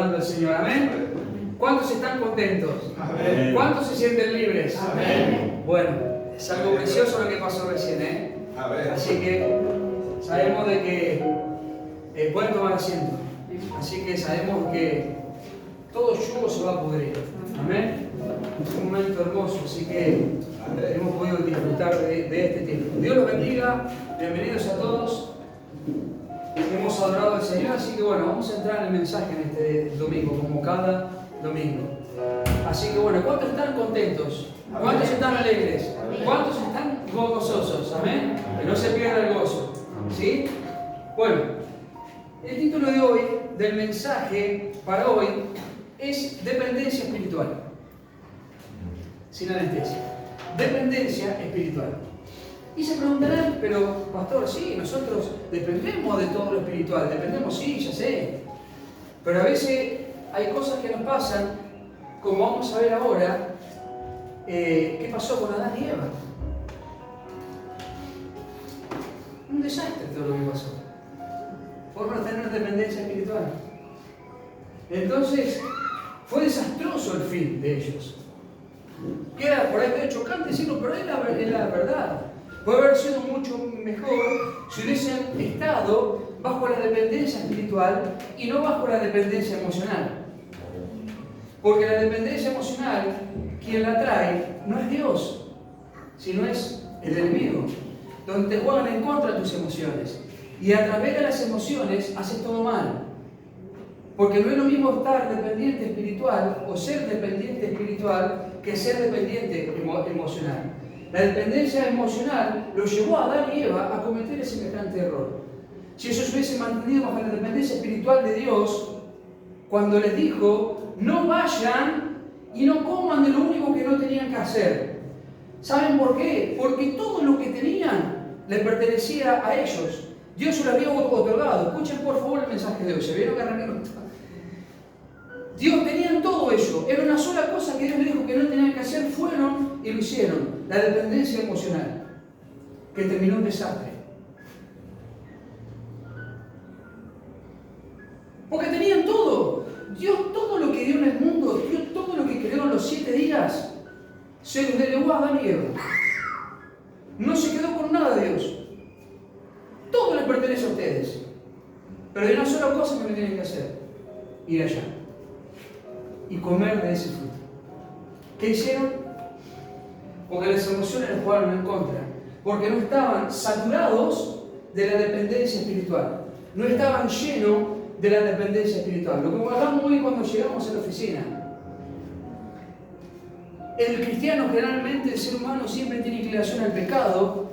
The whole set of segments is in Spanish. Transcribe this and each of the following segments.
adorando al Señor. Amén. ¿Cuántos están contentos? Amén. ¿Cuántos se sienten libres? Amén. Bueno, es algo precioso lo que pasó recién, ¿eh? Amén. Así que sabemos de que pueden tomar asiento. Así que sabemos que todo yugo se va a pudrir. Amén. Es un momento hermoso, así que hemos podido disfrutar de este tiempo. Dios los bendiga. Bienvenidos a todos. Hemos adorado al Señor, así que bueno, vamos a entrar en el mensaje en este domingo, como cada domingo. Así que bueno, ¿cuántos están contentos? ¿Cuántos están alegres? ¿Cuántos están gozosos? Amén. Que no se pierda el gozo. ¿Sí? Bueno, el título de hoy, del mensaje para hoy, es dependencia espiritual. Sin anestesia. Dependencia espiritual. Y se preguntarán, pero pastor, sí, nosotros dependemos de todo lo espiritual. Dependemos, sí, ya sé. Pero a veces hay cosas que nos pasan, como vamos a ver ahora, ¿qué pasó con Adán y Eva? Un desastre todo lo que pasó. Por no tener dependencia espiritual. Entonces, fue desastroso el fin de ellos. Queda por ahí medio chocante decirlo, pero es la verdad. Puede haber sido mucho mejor si hubiesen estado bajo la dependencia espiritual y no bajo la dependencia emocional. Porque la dependencia emocional, quien la trae, no es Dios, sino es el enemigo, donde te juegan en contra de tus emociones. Y a través de las emociones haces todo mal. Porque no es lo mismo estar dependiente espiritual o ser dependiente espiritual que ser dependiente emocional. La dependencia emocional lo llevó a Adán y Eva a cometer ese semejante error. Si ellos hubiesen mantenido bajo la dependencia espiritual de Dios, cuando les dijo, no vayan y no coman de lo único que no tenían que hacer. ¿Saben por qué? Porque todo lo que tenían le pertenecía a ellos. Dios se lo había otorgado. Escuchen por favor el mensaje de hoy. ¿Se vieron que arrancaron? Dios tenía todo eso. Era una sola cosa que Dios le dijo que no tenían que hacer. Fueron y lo hicieron. La dependencia emocional, que terminó un desastre. Porque tenían todo. Dios todo lo que dio en el mundo, Dios todo lo que creó en los 7 días, se los delegó a Adán y Eva. No se quedó con nada Dios. Todo le pertenece a ustedes. Pero hay una sola cosa que no tienen que hacer. Ir allá. Y comer de ese fruto. ¿Qué hicieron? Porque las emociones les jugaron en contra. Porque no estaban saturados de la dependencia espiritual. No estaban llenos de la dependencia espiritual. Lo que hablamos hoy cuando llegamos a la oficina. El cristiano, generalmente, el ser humano siempre tiene inclinación al pecado,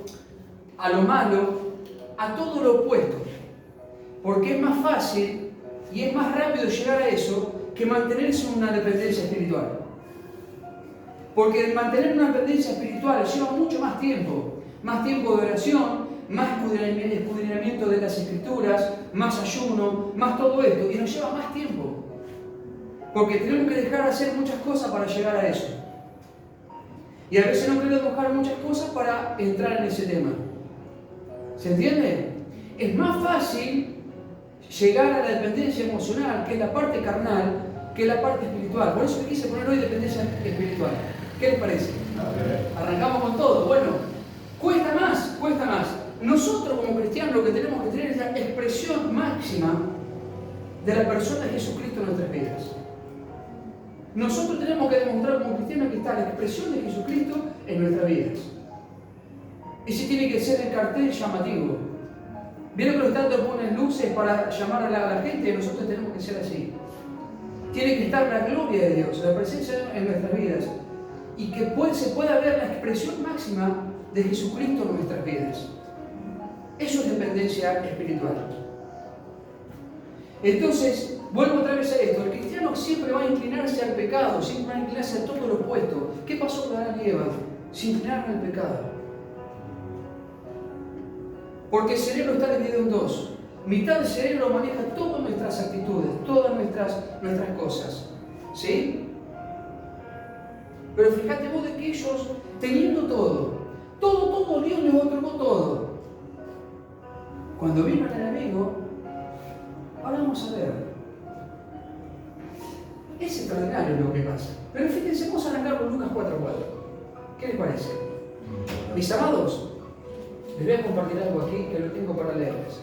a lo malo, a todo lo opuesto. Porque es más fácil y es más rápido llegar a eso que mantenerse en una dependencia espiritual. Porque mantener una dependencia espiritual lleva mucho más tiempo de oración, más escudriñamiento de las escrituras, más ayuno, más todo esto, y nos lleva más tiempo. Porque tenemos que dejar de hacer muchas cosas para llegar a eso. Y a veces no queremos dejar muchas cosas para entrar en ese tema. ¿Se entiende? Es más fácil llegar a la dependencia emocional, que es la parte carnal, que la parte espiritual. Por eso quise poner hoy dependencia espiritual. ¿Qué les parece? Arrancamos con todo. Bueno, cuesta más. Nosotros como cristianos lo que tenemos que tener es la expresión máxima de la persona de Jesucristo en nuestras vidas. Nosotros tenemos que demostrar como cristianos que está la expresión de Jesucristo en nuestras vidas. Ese tiene que ser el cartel llamativo. ¿Vieron que los tantos ponen luces para llamar a la gente? Nosotros tenemos que ser así. Tiene que estar la gloria de Dios, la presencia en nuestras vidas. Y que se pueda ver la expresión máxima de Jesucristo en nuestras vidas. Eso es dependencia espiritual. Entonces, vuelvo otra vez a esto. El cristiano siempre va a inclinarse al pecado, siempre va a inclinarse a todo lo opuesto. ¿Qué pasó con Adán y Eva? Se inclinaron al pecado. Porque el cerebro está dividido en dos. Mitad del cerebro maneja todas nuestras actitudes, todas nuestras cosas. ¿Sí? Pero fíjate vos de que ellos, teniendo todo, Dios les otorgó todo. Cuando vino el enemigo, ahora vamos a ver. Es extraordinario lo que pasa. Pero fíjense, vamos a arrancar con Lucas 4:4. ¿Qué les parece? Mis amados, les voy a compartir algo aquí que lo tengo para leerles.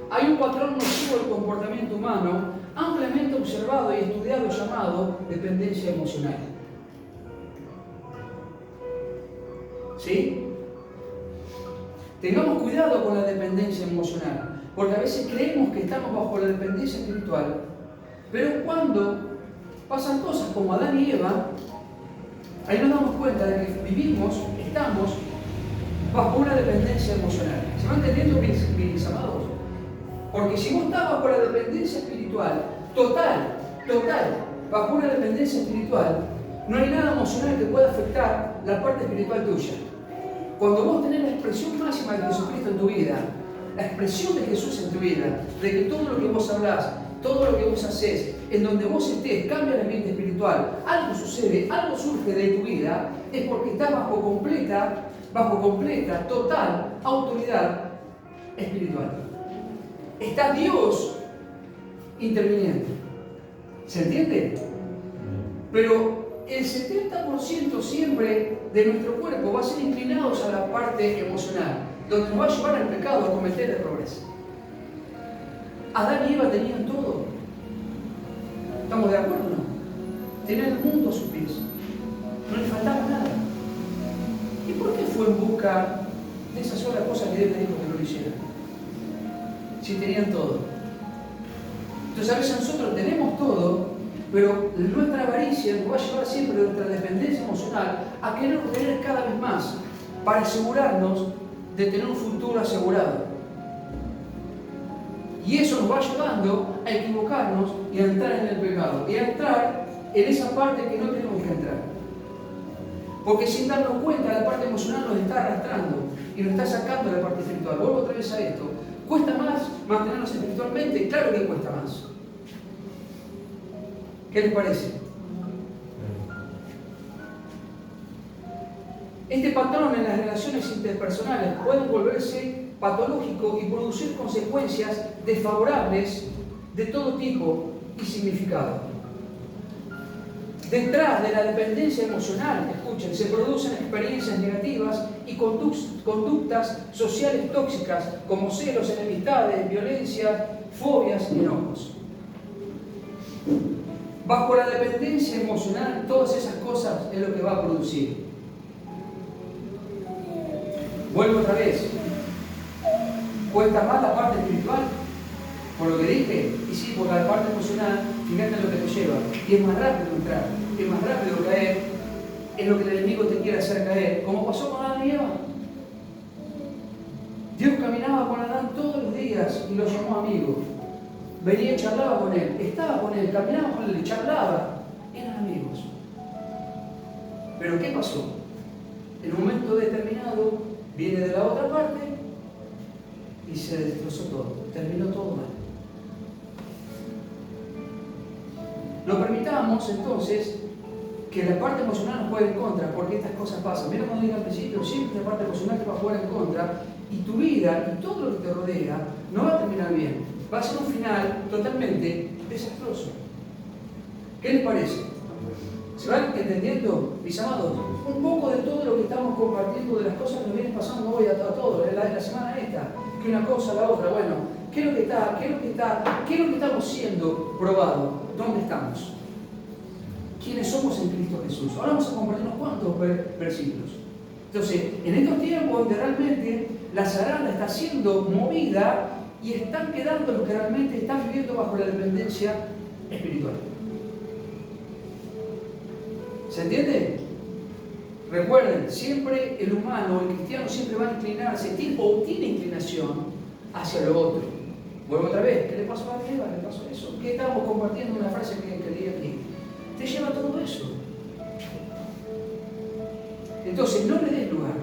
Hay un patrón nocivo del comportamiento humano ampliamente observado y estudiado llamado dependencia emocional. ¿Sí? Tengamos cuidado con la dependencia emocional, porque a veces creemos que estamos bajo la dependencia espiritual, pero cuando pasan cosas como Adán y Eva, ahí nos damos cuenta de que estamos bajo una dependencia emocional. ¿Se van entendiendo, mis amados? Porque si vos estás bajo la dependencia espiritual, total, bajo una dependencia espiritual, no hay nada emocional que pueda afectar la parte espiritual tuya. Cuando vos tenés la expresión máxima de Jesucristo en tu vida, la expresión de Jesús en tu vida, de que todo lo que vos hablás, todo lo que vos hacés, en donde vos estés, cambia el ambiente espiritual, algo sucede, algo surge de tu vida, es porque estás bajo completa, total autoridad espiritual. Está Dios interviniendo. ¿Se entiende? Pero el 70% siempre de nuestro cuerpo va a ser inclinados a la parte emocional, donde nos va a llevar al pecado a cometer errores. Adán y Eva tenían todo. ¿Estamos de acuerdo o no? Tenían el mundo a sus pies. No les faltaba nada. ¿Y por qué fue en busca de esa sola cosa que Dios le dijo que no lo hiciera? Si tenían todo. Entonces a veces nosotros tenemos todo, pero nuestra avaricia nos va a llevar siempre, nuestra dependencia emocional, a querer obtener cada vez más para asegurarnos de tener un futuro asegurado. Y eso nos va llevando a equivocarnos y a entrar en el pecado, y a entrar en esa parte que no tenemos que entrar. Porque sin darnos cuenta, la parte emocional nos está arrastrando y nos está sacando de la parte espiritual. Vuelvo otra vez a esto. ¿Cuesta más mantenernos espiritualmente? Claro que cuesta más. ¿Qué les parece? Este patrón en las relaciones interpersonales puede volverse patológico y producir consecuencias desfavorables de todo tipo y significado. Detrás de la dependencia emocional, escuchen, se producen experiencias negativas y conductas sociales tóxicas como celos, enemistades, violencia, fobias y enojos. Bajo la dependencia emocional, todas esas cosas es lo que va a producir. Vuelvo otra vez. ¿Cuesta más la parte espiritual? Por lo que dije, y sí, porque la parte emocional, fíjate en lo que te lleva. Y es más rápido entrar, es más rápido caer en lo que el enemigo te quiere hacer caer. Como pasó con Adán y Eva. Dios caminaba con Adán todos los días y lo llamó amigo. Venía y charlaba con él, estaba con él, caminaba con él, charlaba. Eran amigos. Pero ¿qué pasó? En un momento determinado viene de la otra parte y se destrozó todo. Terminó todo mal. No permitamos entonces que la parte emocional nos juegue en contra, porque estas cosas pasan. Mira cuando dije al principio, siempre la parte emocional te va a jugar en contra y tu vida y todo lo que te rodea no va a terminar bien. Va a ser un final totalmente desastroso. ¿Qué les parece? ¿Se van entendiendo, mis amados? Un poco de todo lo que estamos compartiendo, de las cosas que nos vienen pasando hoy a todos, la semana esta, que una cosa a la otra. Bueno, ¿qué es lo que estamos siendo probados? ¿Dónde estamos? ¿Quiénes somos en Cristo Jesús? Ahora vamos a compartir unos cuantos versículos. Entonces, en estos tiempos donde realmente la zaranda está siendo movida y están quedando los que realmente están viviendo bajo la dependencia espiritual. ¿Se entiende? Recuerden, siempre el humano, el cristiano, siempre va a inclinarse, o tiene inclinación hacia lo otro. Vuelvo otra vez, ¿qué le pasó a Eva? ¿Qué le pasó eso? ¿Qué estamos compartiendo? Una frase que leí aquí. Te lleva todo eso. Entonces, no le des lugar.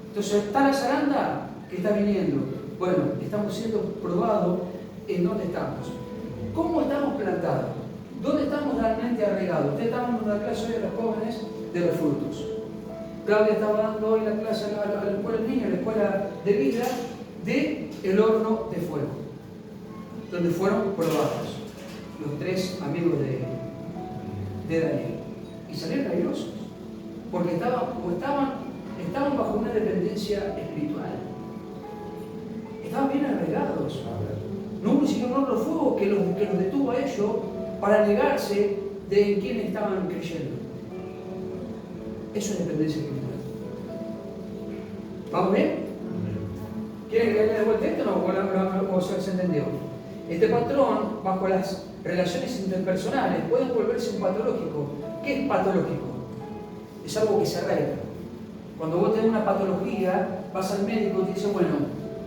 Entonces, está la zaranda que está viniendo. Bueno, estamos siendo probados en dónde estamos. ¿Cómo estamos plantados? ¿Dónde estamos realmente arraigados? Ustedes estaban dando la clase hoy a los jóvenes de los frutos. Claudia estaba dando hoy la clase a la escuela de niños, a la escuela de vida, de el horno de fuego, donde fueron probados los tres amigos de él. de Daniel. Y salieron airosos, porque estaban bajo una dependencia espiritual. Estaban bien arraigados. No hubo sino un horno de fuego que los detuvo a ellos para negarse de en quién estaban creyendo. Eso es dependencia espiritual. ¿Vamos bien? ¿Quieren que le dé vuelta esto o se entendió? Este patrón, bajo las relaciones interpersonales, puede volverse un patológico. ¿Qué es patológico? Es algo que se arraiga. Cuando vos tenés una patología, vas al médico y te dice, bueno,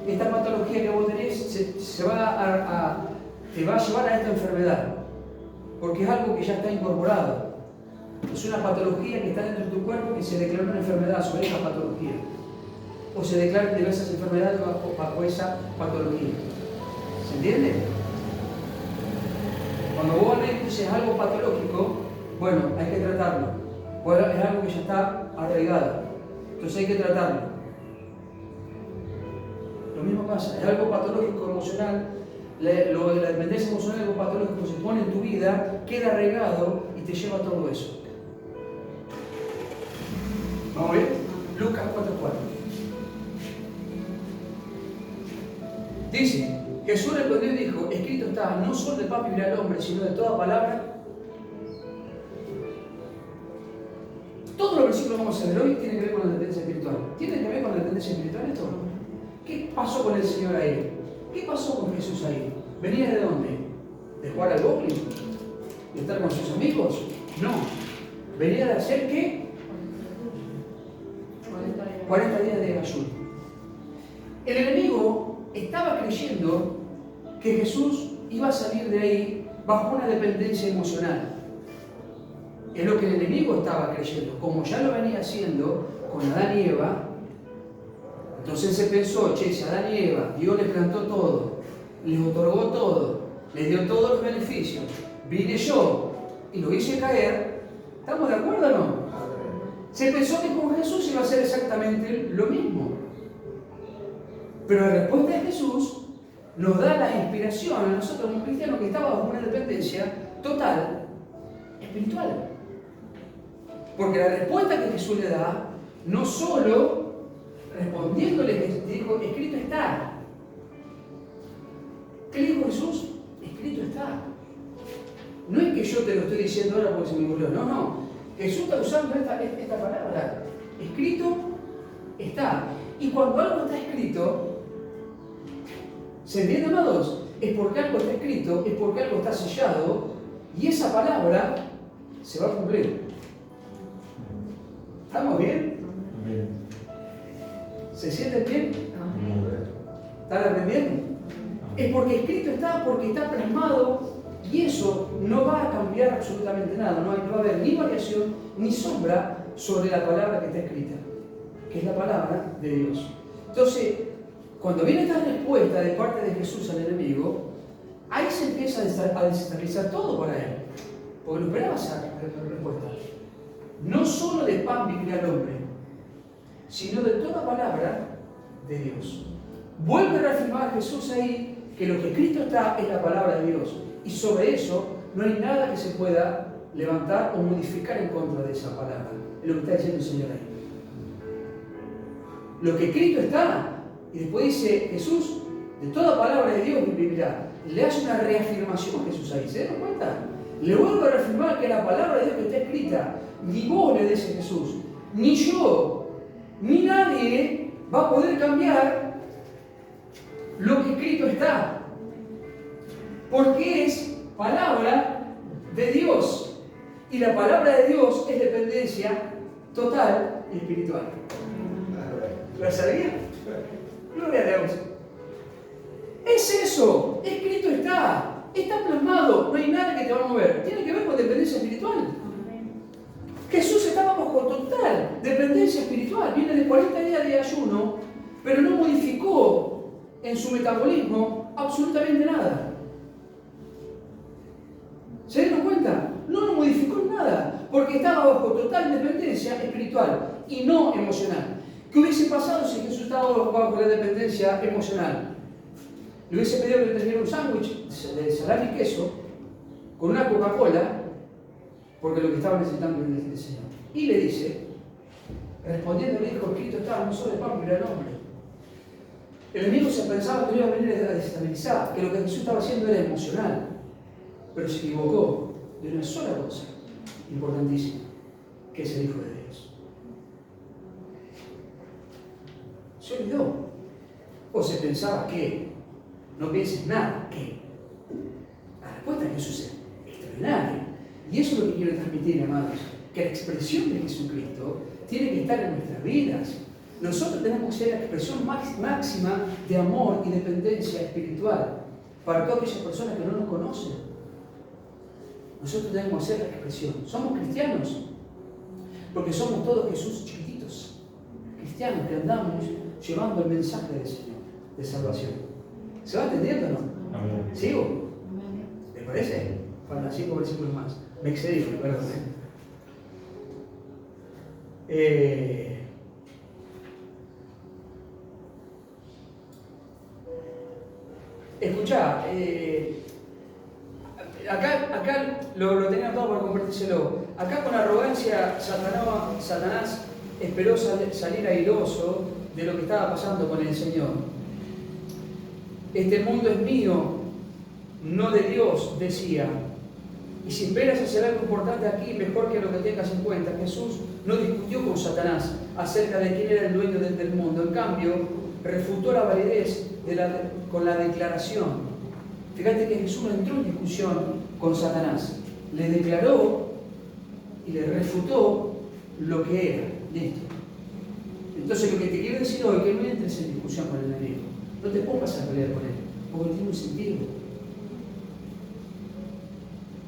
esta patología que vos tenés te va a llevar a esta enfermedad, porque es algo que ya está incorporado. Es una patología que está dentro de tu cuerpo que se declaró una enfermedad sobre esa patología. O se declaran diversas enfermedades bajo esa patología. ¿Se entiende? Cuando vos al médico dices algo patológico, bueno, hay que tratarlo. Bueno, es algo que ya está arraigado. Entonces hay que tratarlo. Lo mismo pasa, es algo patológico emocional. Lo de la dependencia emocional, algo patológico se pone en tu vida, queda arraigado y te lleva a todo eso. ¿Vamos bien? Lucas 4:4. Dice, Jesús respondió y dijo, escrito está, no solo de pan vivirá el hombre, sino de toda palabra. Todos los versículos que vamos a ver hoy tienen que ver con la dependencia espiritual. ¿Tienen que ver con la dependencia espiritual esto? ¿Qué pasó con el Señor ahí? ¿Qué pasó con Jesús ahí? ¿Venía de dónde? ¿De jugar al bowling? ¿De estar con sus amigos? No. ¿Venía de hacer qué? 40 días de ayuno. El enemigo estaba creyendo que Jesús iba a salir de ahí bajo una dependencia emocional. Es lo que el enemigo estaba creyendo. Como ya lo venía haciendo con Adán y Eva, entonces se pensó, che, si Adán y Eva, Dios les plantó todo, les otorgó todo, les dio todos los beneficios, vine yo y lo hice caer, ¿estamos de acuerdo o no? Se pensó que con Jesús iba a ser exactamente lo mismo. Pero la respuesta de Jesús nos da la inspiración a nosotros como cristianos que estamos bajo una dependencia total espiritual. Porque la respuesta que Jesús le da, no solo respondiéndole que dijo, escrito está. ¿Qué le dijo Jesús? Escrito está. No es que yo te lo estoy diciendo ahora porque se me ocurrió, no. Jesús está usando esta palabra. Escrito está. Y cuando algo está escrito, ¿se entiende, amados? Es porque algo está escrito, es porque algo está sellado, y esa palabra se va a cumplir. ¿Estamos bien? ¿Se sienten bien? ¿Están aprendiendo? Es porque escrito está, porque está plasmado, y eso no va a cambiar absolutamente nada. No va a haber ni variación ni sombra sobre la palabra que está escrita, que es la palabra de Dios. Entonces, cuando viene esta respuesta de parte de Jesús al enemigo, ahí se empieza a desestabilizar todo para él, porque no esperaba esa respuesta. No solo de pan vivirá el hombre, sino de toda palabra de Dios. Vuelve a reafirmar Jesús ahí que lo que escrito está es la palabra de Dios, y sobre eso no hay nada que se pueda levantar o modificar en contra de esa palabra. Es lo que está diciendo el Señor ahí. Lo que escrito está, y después dice Jesús, de toda palabra de Dios vivirá. Le hace una reafirmación a Jesús ahí, ¿se dan cuenta? Le vuelvo a reafirmar que la palabra de Dios que está escrita, ni vos, le dice Jesús, ni yo, ni nadie va a poder cambiar lo que escrito está, porque es palabra de Dios, y la palabra de Dios es dependencia total y espiritual. ¿Lo sabía? Gloria a Dios. Es eso, escrito está plasmado, no hay nada que te va a mover. Tiene que ver con dependencia espiritual. Jesús estaba bajo total dependencia espiritual. Viene de 40 días de ayuno, pero no modificó en su metabolismo absolutamente nada. ¿Se dieron cuenta? No lo modificó en nada, porque estaba bajo total dependencia espiritual y no emocional. ¿Qué hubiese pasado si Jesús estaba bajo la dependencia emocional? Le hubiese pedido que le trajera un sándwich de salami y queso con una Coca-Cola porque lo que estaba necesitando era el Señor. Y le dice, respondiendo le dijo, Cristo estaba no solo de pan, pero era el hombre. El enemigo se pensaba que no iba a venir a desestabilizar, que lo que Jesús estaba haciendo era emocional, pero se equivocó de una sola cosa importantísima, que es el Hijo de Dios. Se olvidó. O se pensaba que, no pienses nada, que. La respuesta de Jesús es extraordinaria. Y eso es lo que quiero transmitir, amados, que la expresión de Jesucristo tiene que estar en nuestras vidas. Nosotros tenemos que ser la expresión máxima de amor y dependencia espiritual para todas aquellas personas que no nos conocen. Nosotros tenemos que ser la expresión. Somos cristianos, porque somos todos Jesús chiquititos, cristianos que andamos llevando el mensaje del Señor, de salvación. ¿Se va entendiendo o no? Amén. ¿Sigo? ¿Les parece? Faltan 5 versículos más. Me excedí, perdón. Escuchá, acá lo tenía todo para compartírselo. Acá con arrogancia Satanás esperó salir airoso de lo que estaba pasando con el Señor. Este mundo es mío, no de Dios, decía. Y si esperas hacer algo importante aquí, mejor que lo que tengas en cuenta. Jesús no discutió con Satanás acerca de quién era el dueño del mundo. En cambio, refutó la validez con la declaración. Fíjate que Jesús no entró en discusión con Satanás. Le declaró y le refutó lo que era. Listo. Entonces lo que te quiero decir hoy es que no entres en discusión con el enemigo. No te pongas a pelear con él, porque no tiene un sentido.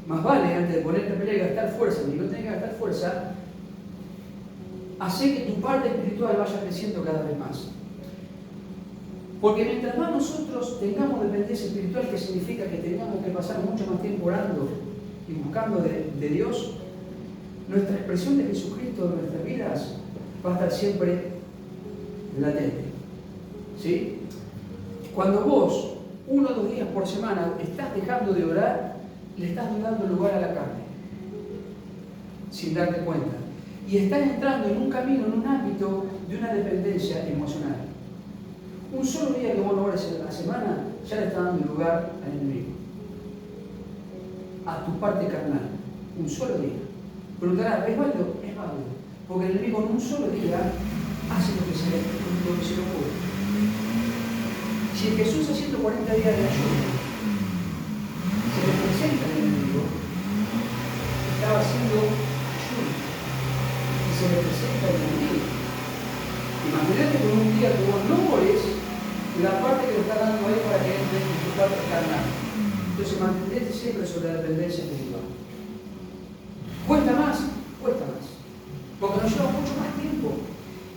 Más vale, antes de ponerte a pelear y gastar fuerza, y no tenés que gastar fuerza, hacer que tu parte espiritual vaya creciendo cada vez más. Porque mientras más nosotros tengamos dependencia espiritual, que significa que tengamos que pasar mucho más tiempo orando y buscando de Dios, nuestra expresión de Jesucristo en nuestras vidas va a estar siempre latente. ¿Sí? Cuando vos, 1 o 2 días por semana, estás dejando de orar, le estás dando lugar a la carne, sin darte cuenta. Y estás entrando en un camino, en un ámbito de una dependencia emocional. Un solo día que vos no ores en la semana, ya le estás dando lugar al enemigo, a tu parte carnal. Un solo día. Preguntarás, ¿es válido? Es válido. Porque el enemigo en un solo día hace lo que se le ocurre. Si Jesús haciendo 40 días de ayuno se le presenta al enemigo, estaba haciendo ayuno y se le presenta al enemigo. Imagínate con un día que vos no ores la parte que le está dando ahí para que entre en tu parte carnal. Entonces mantente siempre sobre la dependencia espiritual. Cuesta más, porque nos lleva mucho más tiempo.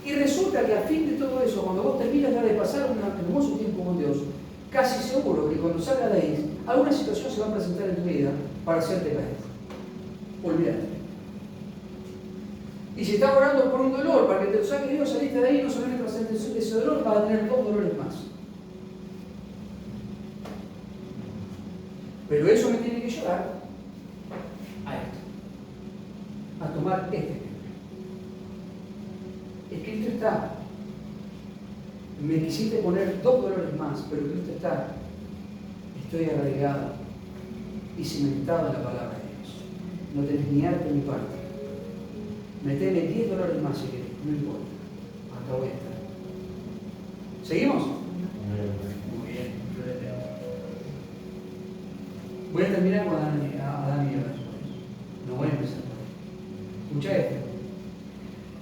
Y resulta que a fin de todo eso, cuando vos terminas de pasar un hermoso tiempo con Dios, casi seguro que cuando salgas de ahí, alguna situación se va a presentar en tu vida para hacerte caer. Olvídate. Y si estás orando por un dolor, para que te lo saque Dios, saliste de ahí, no solamente vas a tener ese dolor, vas a tener 2 dolores más. Pero eso me tiene que llevar a esto, a tomar este ejemplo. Cristo está. Me quisiste poner 2 dolores más, pero Cristo está. Estoy arraigado y cimentado en la palabra de Dios. No tenés ni arte ni parte. Metele 10 dolores más si querés, no importa. Acá voy a estar. ¿Seguimos? Muy bien. Voy a terminar con Adán y Eva. No voy a empezar por ahí. Escucha esto.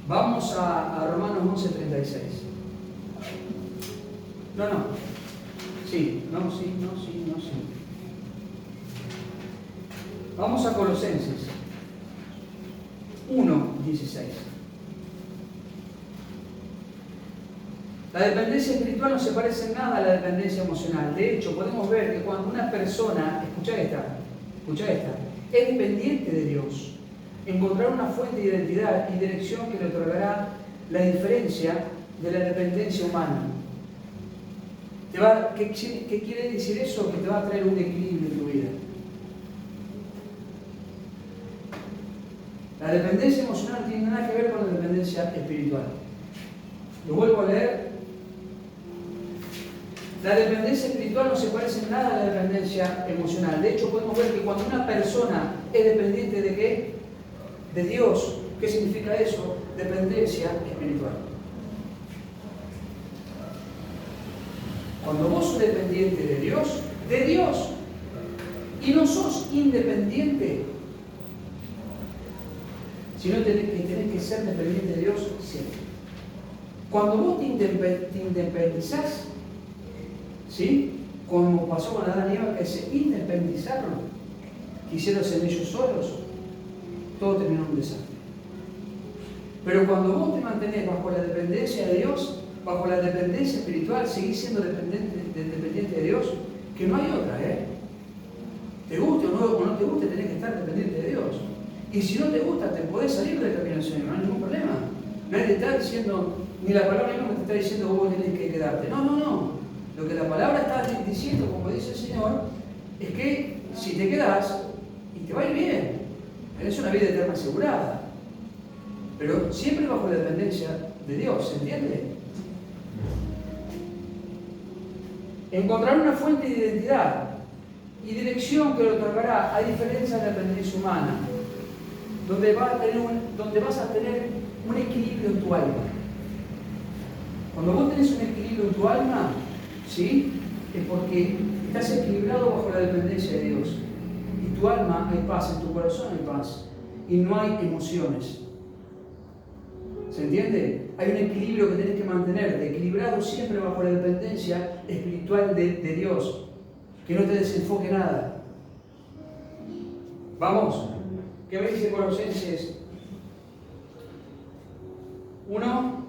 Vamos a Romanos 11:36. No. Sí. Vamos a Colosenses 1:16. La dependencia espiritual no se parece en nada a la dependencia emocional. De hecho, podemos ver que cuando una persona, escucha esta, es dependiente de Dios, encontrar una fuente de identidad y dirección que le otorgará la diferencia de la dependencia humana. ¿Qué quiere decir eso? Que te va a traer un equilibrio en tu vida. La dependencia emocional no tiene nada que ver con la dependencia espiritual. Lo vuelvo a leer. La dependencia espiritual no se parece en nada a la dependencia emocional. De hecho, podemos ver que cuando una persona es dependiente de ¿qué? De Dios. ¿Qué significa eso? Dependencia espiritual. Cuando vos sos dependiente de Dios, y no sos independiente, sino que tenés que ser dependiente de Dios siempre. Cuando vos te independizás, ¿sí? Como pasó con Adán y Eva, que se independizaron, quisieron ser ellos solos, todo terminó en un desastre. Pero cuando vos te mantenés bajo la dependencia de Dios, bajo la dependencia espiritual, seguís siendo dependiente de Dios, que no hay otra, Te guste o no te guste, tenés que estar dependiente de Dios. Y si no te gusta, te podés salir del camino del Señor, no hay ningún problema. Nadie te está diciendo, ni la palabra misma te está diciendo vos tenés que quedarte. No. Lo que la palabra está diciendo, como dice el Señor, es que si te quedás, y te va a ir bien, tenés una vida eterna asegurada. Pero siempre bajo la dependencia de Dios, ¿se entiende? Encontrar una fuente de identidad y dirección que lo otorgará, a diferencia de la dependencia humana, donde vas a tener un equilibrio en tu alma. Cuando vos tenés un equilibrio en tu alma, ¿sí? Es porque estás equilibrado bajo la dependencia de Dios. Y tu alma hay paz, en tu corazón hay paz. Y no hay emociones. ¿Se entiende? Hay un equilibrio que tenés que mantener, equilibrado siempre bajo la dependencia espiritual de Dios. Que no te desenfoque nada. Vamos. ¿Qué me dice Colosenses 1?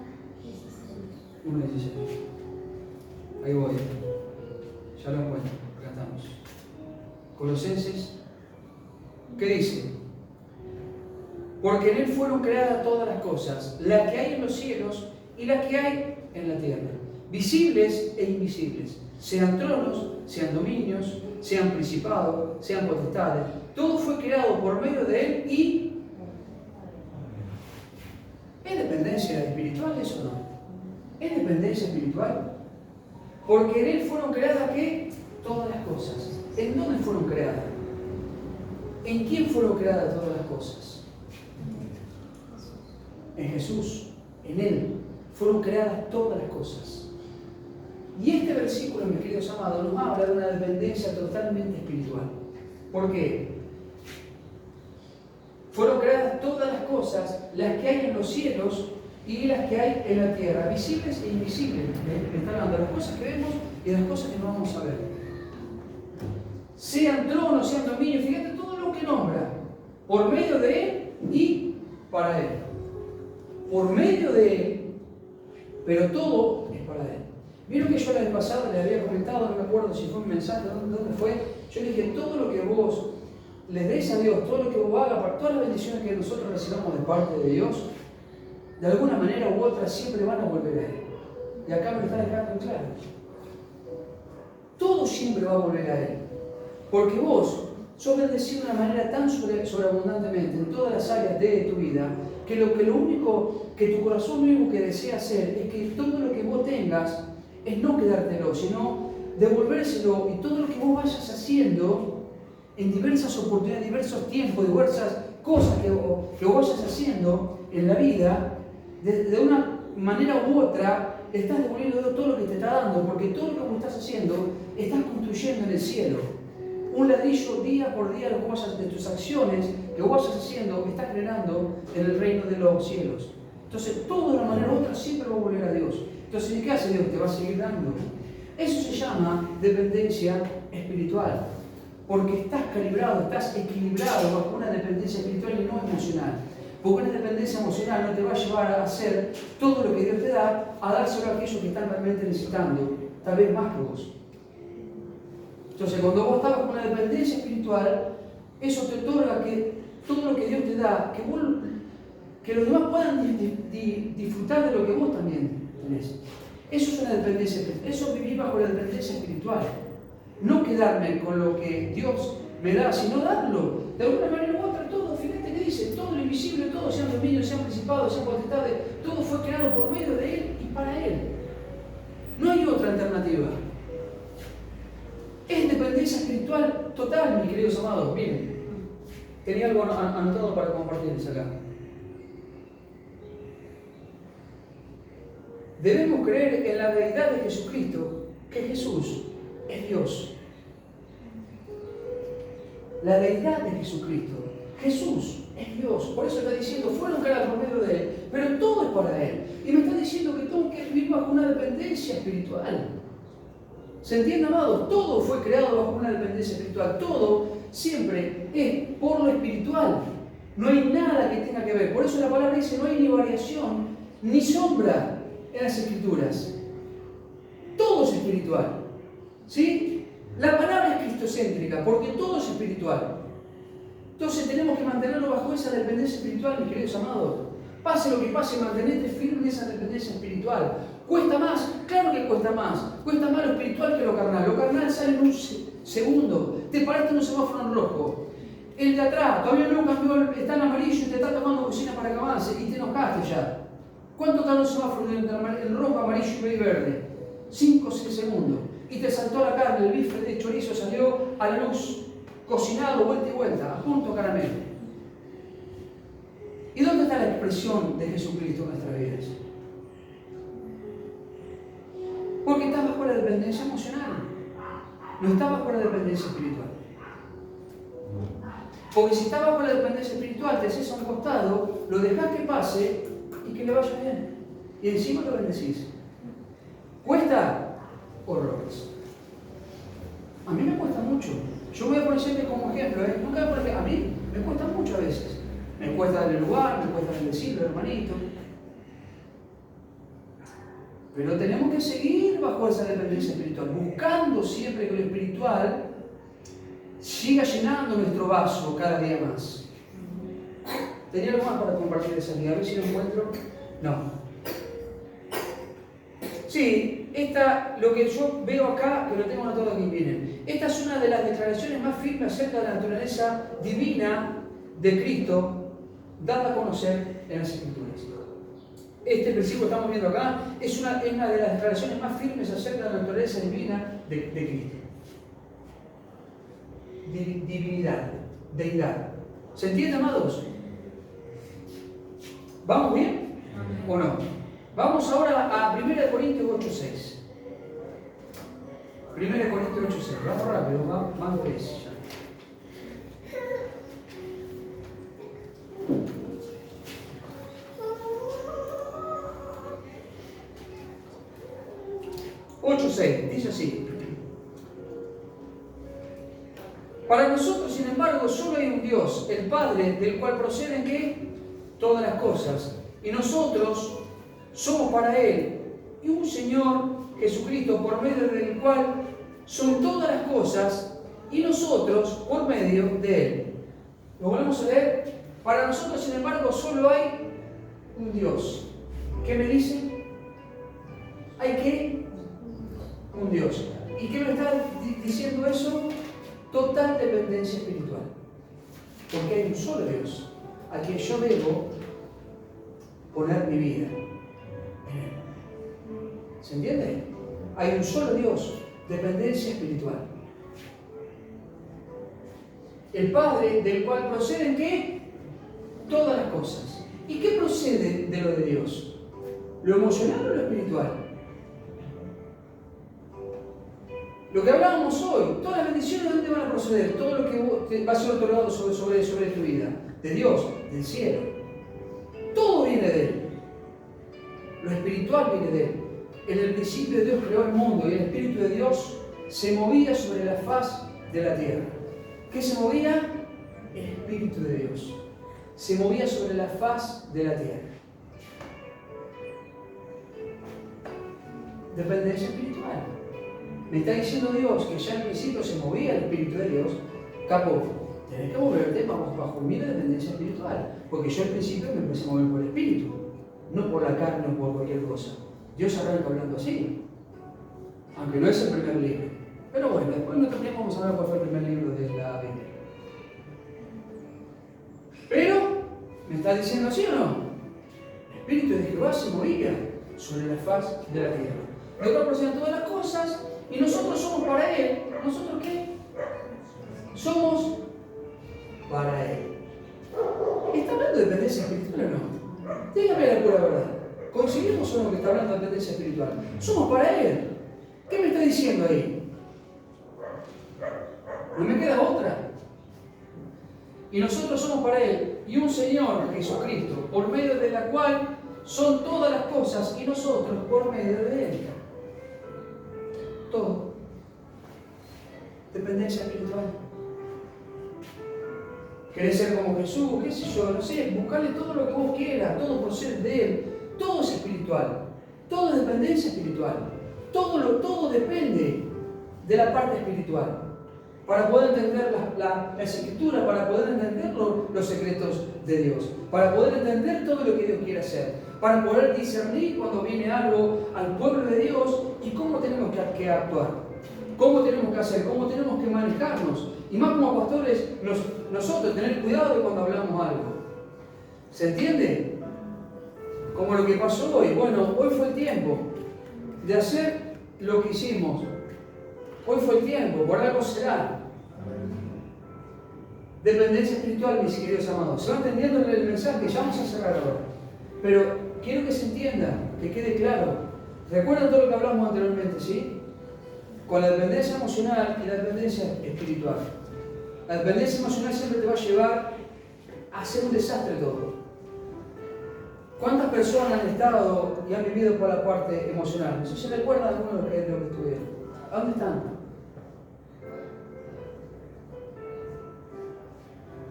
1:16. Ahí voy. Ya lo encuentro. Acá estamos. Colosenses. ¿Qué dice? Porque en Él fueron creadas todas las cosas, las que hay en los cielos y las que hay en la tierra, visibles e invisibles, sean tronos, sean dominios, sean principados, sean potestades. Todo fue creado por medio de Él y... ¿Es dependencia espiritual eso o no? ¿Es dependencia espiritual? Porque en Él fueron creadas ¿qué? Todas las cosas. ¿En dónde fueron creadas? ¿En quién fueron creadas todas las cosas? En Jesús, en Él, fueron creadas todas las cosas. Y este versículo, mis queridos amados, nos habla de una dependencia totalmente espiritual. ¿Por qué? Fueron creadas todas las cosas, las que hay en los cielos y las que hay en la tierra, visibles e invisibles. Me está hablando de las cosas que vemos y de las cosas que no vamos a ver. Sean tronos, sean dominios, fíjate todo lo que nombra, por medio de Él y para Él. Por medio de Él, pero todo es para Él. Vieron que yo la vez pasada le había comentado, no me acuerdo si fue un mensaje, dónde fue. Yo le dije, todo lo que vos les deis a Dios, todo lo que vos hagas, para todas las bendiciones que nosotros recibamos de parte de Dios, de alguna manera u otra siempre van a volver a Él. Y acá me lo está dejando claro. Todo siempre va a volver a Él. Porque vos sos bendecido de una manera tan sobreabundantemente en todas las áreas de tu vida, que lo único que tu corazón mismo que desea hacer es que todo lo que vos tengas es no quedártelo, sino devolvérselo, y todo lo que vos vayas haciendo en diversas oportunidades, diversos tiempos, diversas cosas que vos vayas haciendo en la vida, de una manera u otra, estás devolviendo todo lo que te está dando, porque todo lo que vos estás haciendo, estás construyendo en el cielo. Un ladrillo día por día de tus acciones que vos vayas haciendo, estás generando en el reino de los cielos. Entonces, todo de una manera u otra siempre va a volver a Dios. Entonces, ¿qué hace Dios? Te va a seguir dando. Eso se llama dependencia espiritual. Porque estás calibrado, estás equilibrado bajo una dependencia espiritual y no emocional. Porque una dependencia emocional no te va a llevar a hacer todo lo que Dios te da, a dárselo a aquellos que están realmente necesitando, tal vez más que vos. Entonces, cuando vos estás con una dependencia espiritual, eso te otorga que todo lo que Dios te da, que los demás puedan disfrutar de lo que vos también tenés. Eso es una dependencia espiritual. Eso es vivir bajo la dependencia espiritual. No quedarme con lo que Dios me da, sino darlo. De alguna manera u otra, todo, fíjate que dice, todo lo invisible, todo, sean dominios, sean principados, sean potestades, todo fue creado por medio de Él y para Él. No hay otra alternativa. Es dependencia espiritual total, mis queridos amados. Miren, tenía algo anotado para compartirles acá. Debemos creer en la deidad de Jesucristo, que Jesús es Dios. La deidad de Jesucristo. Jesús es Dios. Por eso está diciendo, fueron creados por medio de Él, pero todo es para Él. Y me está diciendo que tengo que vivir bajo una dependencia espiritual. ¿Se entiende, amados? Todo fue creado bajo una dependencia espiritual. Todo siempre es por lo espiritual. No hay nada que tenga que ver. Por eso la palabra dice, no hay ni variación ni sombra en las Escrituras. Todo es espiritual. ¿Sí? La palabra es cristocéntrica, porque todo es espiritual. Entonces tenemos que mantenerlo bajo esa dependencia espiritual, mis queridos amados. Pase lo que pase, mantenerte firme en esa dependencia espiritual. ¿Cuesta más? Claro que cuesta más. Cuesta más lo espiritual que lo carnal. Lo carnal sale en un segundo. Te paraste en un semáforo en rojo. El de atrás todavía no cambió, está en amarillo y te está tomando cocina para que avance y te enojaste ya. ¿Cuánto tarda un semáforo en rojo, amarillo y verde? 5 o 6 segundos. Y te saltó la carne, el bife de chorizo salió a la luz, cocinado, vuelta y vuelta, a punto de caramelo. ¿Y dónde está la expresión de Jesucristo en nuestras vidas? Porque está bajo la dependencia emocional, no está bajo la dependencia espiritual. Porque si está bajo la dependencia espiritual, te haces a un costado, lo dejas que pase y que le vaya bien. Y encima lo bendecís. ¿Cuesta? Horrores. A mí me cuesta mucho. Yo voy a ponerme como ejemplo, nunca porque a mí me cuesta mucho a veces. Me cuesta darle lugar, me cuesta bendecirlo, hermanito. Pero tenemos que seguir bajo esa dependencia espiritual, buscando siempre que lo espiritual siga llenando nuestro vaso cada día más. ¿Tenía algo más para compartir esa día? A ver si lo encuentro. No. Sí, lo que yo veo acá, que lo tengo anotado aquí, miren. Esta es una de las declaraciones más firmes acerca de la naturaleza divina de Cristo, dada a conocer en las Escrituras. Este versículo que estamos viendo acá es una de las declaraciones más firmes acerca de la naturaleza divina de Cristo. Divinidad, deidad. ¿Se entiende, amados? ¿Vamos bien? ¿O no? Vamos ahora a 1 Corintios 8:6. 1 Corintios 8:6. Vamos rápido, más por eso. 8:6, dice así. Para nosotros, sin embargo, solo hay un Dios, el Padre, del cual proceden ¿qué? Todas las cosas. Y nosotros somos para Él. Y un Señor, Jesucristo, por medio del cual son todas las cosas, y nosotros por medio de Él. Lo volvemos a leer. Para nosotros, sin embargo, solo hay un Dios. ¿Qué me dice? Hay que un Dios. ¿Y qué me está diciendo eso? Total dependencia espiritual. Porque hay un solo Dios a quien yo debo poner mi vida. ¿Se entiende? Hay un solo Dios, dependencia espiritual. El Padre, del cual proceden ¿qué? Todas las cosas. ¿Y qué procede de lo de Dios? ¿Lo emocional o lo espiritual? Lo que hablábamos hoy, todas las bendiciones, ¿de dónde van a proceder? Todo lo que va a ser otorgado sobre tu vida. De Dios, del cielo. Todo viene de Él. Lo espiritual viene de Él. En el principio Dios creó el mundo y el Espíritu de Dios se movía sobre la faz de la tierra. ¿Qué se movía? El Espíritu de Dios. Se movía sobre la faz de la tierra. Dependencia espiritual. Me está diciendo Dios que ya en el principio se movía el Espíritu de Dios. Capo, tenés que moverte bajo mi dependencia espiritual. Porque yo al principio me empecé a mover por el Espíritu, no por la carne o por cualquier cosa. Dios arranca hablando así. Aunque no es el primer libro. Pero bueno, después no terminamos, vamos a ver cuál fue el primer libro de la Biblia. Pero ¿Me está diciendo así o no? El Espíritu de Jehová se movía sobre la faz de la tierra. De cual proceden todas las cosas y nosotros somos para Él. ¿Nosotros qué? Somos para Él. ¿Está hablando de dependencia espiritual o no? Dígame la pura verdad. ¿Conseguimos o no que está hablando de dependencia espiritual? Somos para Él. ¿Qué me está diciendo ahí? No me queda otra. Y nosotros somos para Él y un Señor, Jesucristo, por medio de la cual son todas las cosas y nosotros por medio de Él. Todo. Dependencia espiritual. ¿Querés ser como Jesús? ¿Qué sé yo? No sé, buscarle todo lo que vos quieras, todo por ser de Él. Todo es espiritual. Todo es dependencia espiritual. Todo depende de la parte espiritual. Para poder entender las escrituras, para poder entender los secretos de Dios, para poder entender todo lo que Dios quiere hacer, para poder discernir cuando viene algo al pueblo de Dios y cómo tenemos que actuar, cómo tenemos que hacer, cómo tenemos que manejarnos. Y más como pastores, nosotros tener cuidado de cuando hablamos algo. ¿Se entiende? Como lo que pasó hoy. Bueno, hoy fue el tiempo de hacer lo que hicimos. Hoy fue el tiempo, por algo será. Dependencia espiritual, mis queridos amados. ¿Se va entendiendo el mensaje? Ya vamos a cerrar ahora. Pero quiero que se entienda, que quede claro. ¿Recuerdan todo lo que hablamos anteriormente, sí? Con la dependencia emocional y la dependencia espiritual. La dependencia emocional siempre te va a llevar a hacer un desastre todo. ¿Cuántas personas han estado y han vivido por la parte emocional? No sé si recuerdan algunos de los que estuvieron. ¿A dónde están?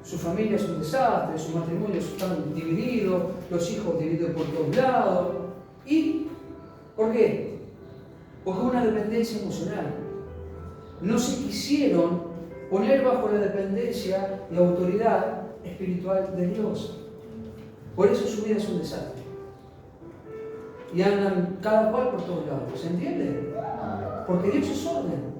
Su familia es un desastre, sus matrimonios están divididos, los hijos divididos por todos lados. ¿Y por qué? Porque es una dependencia emocional. No se quisieron poner bajo la dependencia y autoridad espiritual de Dios. Por eso su vida es un desastre. Y andan cada cual por todos lados. ¿Se entiende? Porque Dios es orden.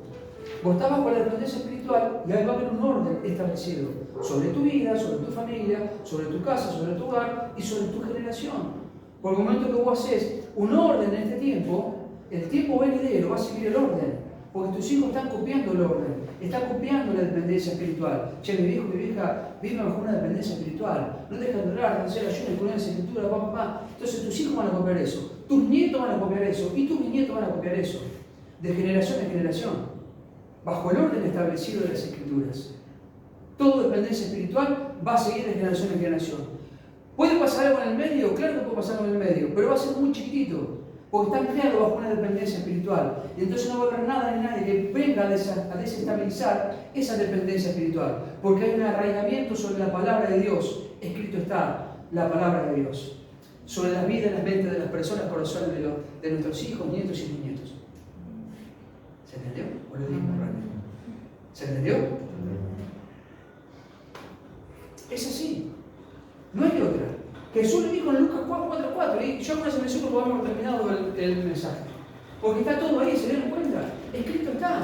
Vos estás bajo la dependencia espiritual y ahí va a haber un orden establecido sobre tu vida, sobre tu familia, sobre tu casa, sobre tu hogar y sobre tu generación. Por el momento que vos haces un orden en este tiempo, el tiempo venidero va a seguir el orden. Porque tus hijos están copiando el orden, están copiando la dependencia espiritual. Che, mi viejo, mi vieja viven bajo una dependencia espiritual. No dejan de orar, de hacer ayuno, de la escritura, papá. Entonces tus hijos van a copiar eso, tus nietos van a copiar eso y tus bisnietos van a copiar eso. De generación en generación. Bajo el orden establecido de las escrituras. Toda dependencia espiritual va a seguir de generación en generación. ¿Puede pasar algo en el medio? Claro que puede pasar algo en el medio, pero va a ser muy chiquitito. Porque están creados bajo una dependencia espiritual. Y entonces no va a haber nada ni nadie que venga a desestabilizar esa dependencia espiritual. Porque hay un arraigamiento sobre la palabra de Dios. Escrito está la palabra de Dios. Sobre la vida y las mentes de las personas, corazones de nuestros hijos, nietos y bisnietos. ¿Se entendió? ¿O lo dijimos rápido? ¿Se entendió? Es así. No hay otra. Jesús le dijo en Lucas 4:4, y yo con ese mensaje podemos terminado el mensaje. Porque está todo ahí, se dieron cuenta. Escrito está.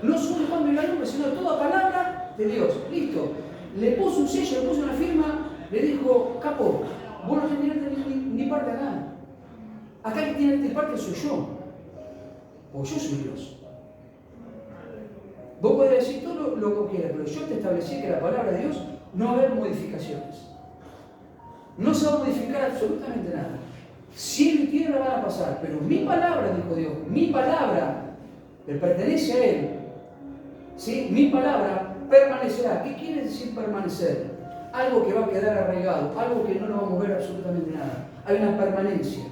No solo Juan y la nube, sino toda palabra de Dios. Listo. Le puso un sello, le puso una firma, le dijo, capo, vos no tenés ni parte acá. Acá que tiene parte soy yo. O yo soy Dios. Vos podés decir todo lo que quieras, pero yo te establecí que la palabra de Dios no va a haber modificaciones. No se va a modificar absolutamente nada. Cielo y tierra van a pasar, pero mi palabra, dijo Dios, mi palabra le pertenece a Él. ¿Sí? Mi palabra permanecerá. ¿Qué quiere decir permanecer? Algo que va a quedar arraigado, algo que no lo va a mover absolutamente nada. Hay una permanencia.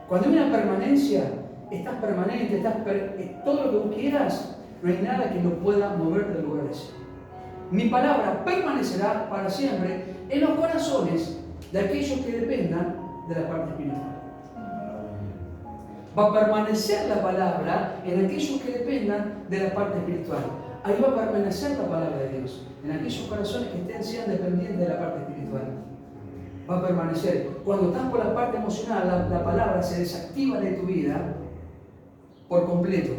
Cuando hay una permanencia, estás permanente, todo lo que vos quieras, no hay nada que lo pueda mover del lugar ese. Mi palabra permanecerá para siempre en los corazones de aquellos que dependan de la parte espiritual. Va a permanecer la palabra en aquellos que dependan de la parte espiritual. Ahí va a permanecer la palabra de Dios, en aquellos corazones que sean dependientes de la parte espiritual. Va a permanecer. Cuando estás por la parte emocional, la palabra se desactiva de tu vida por completo.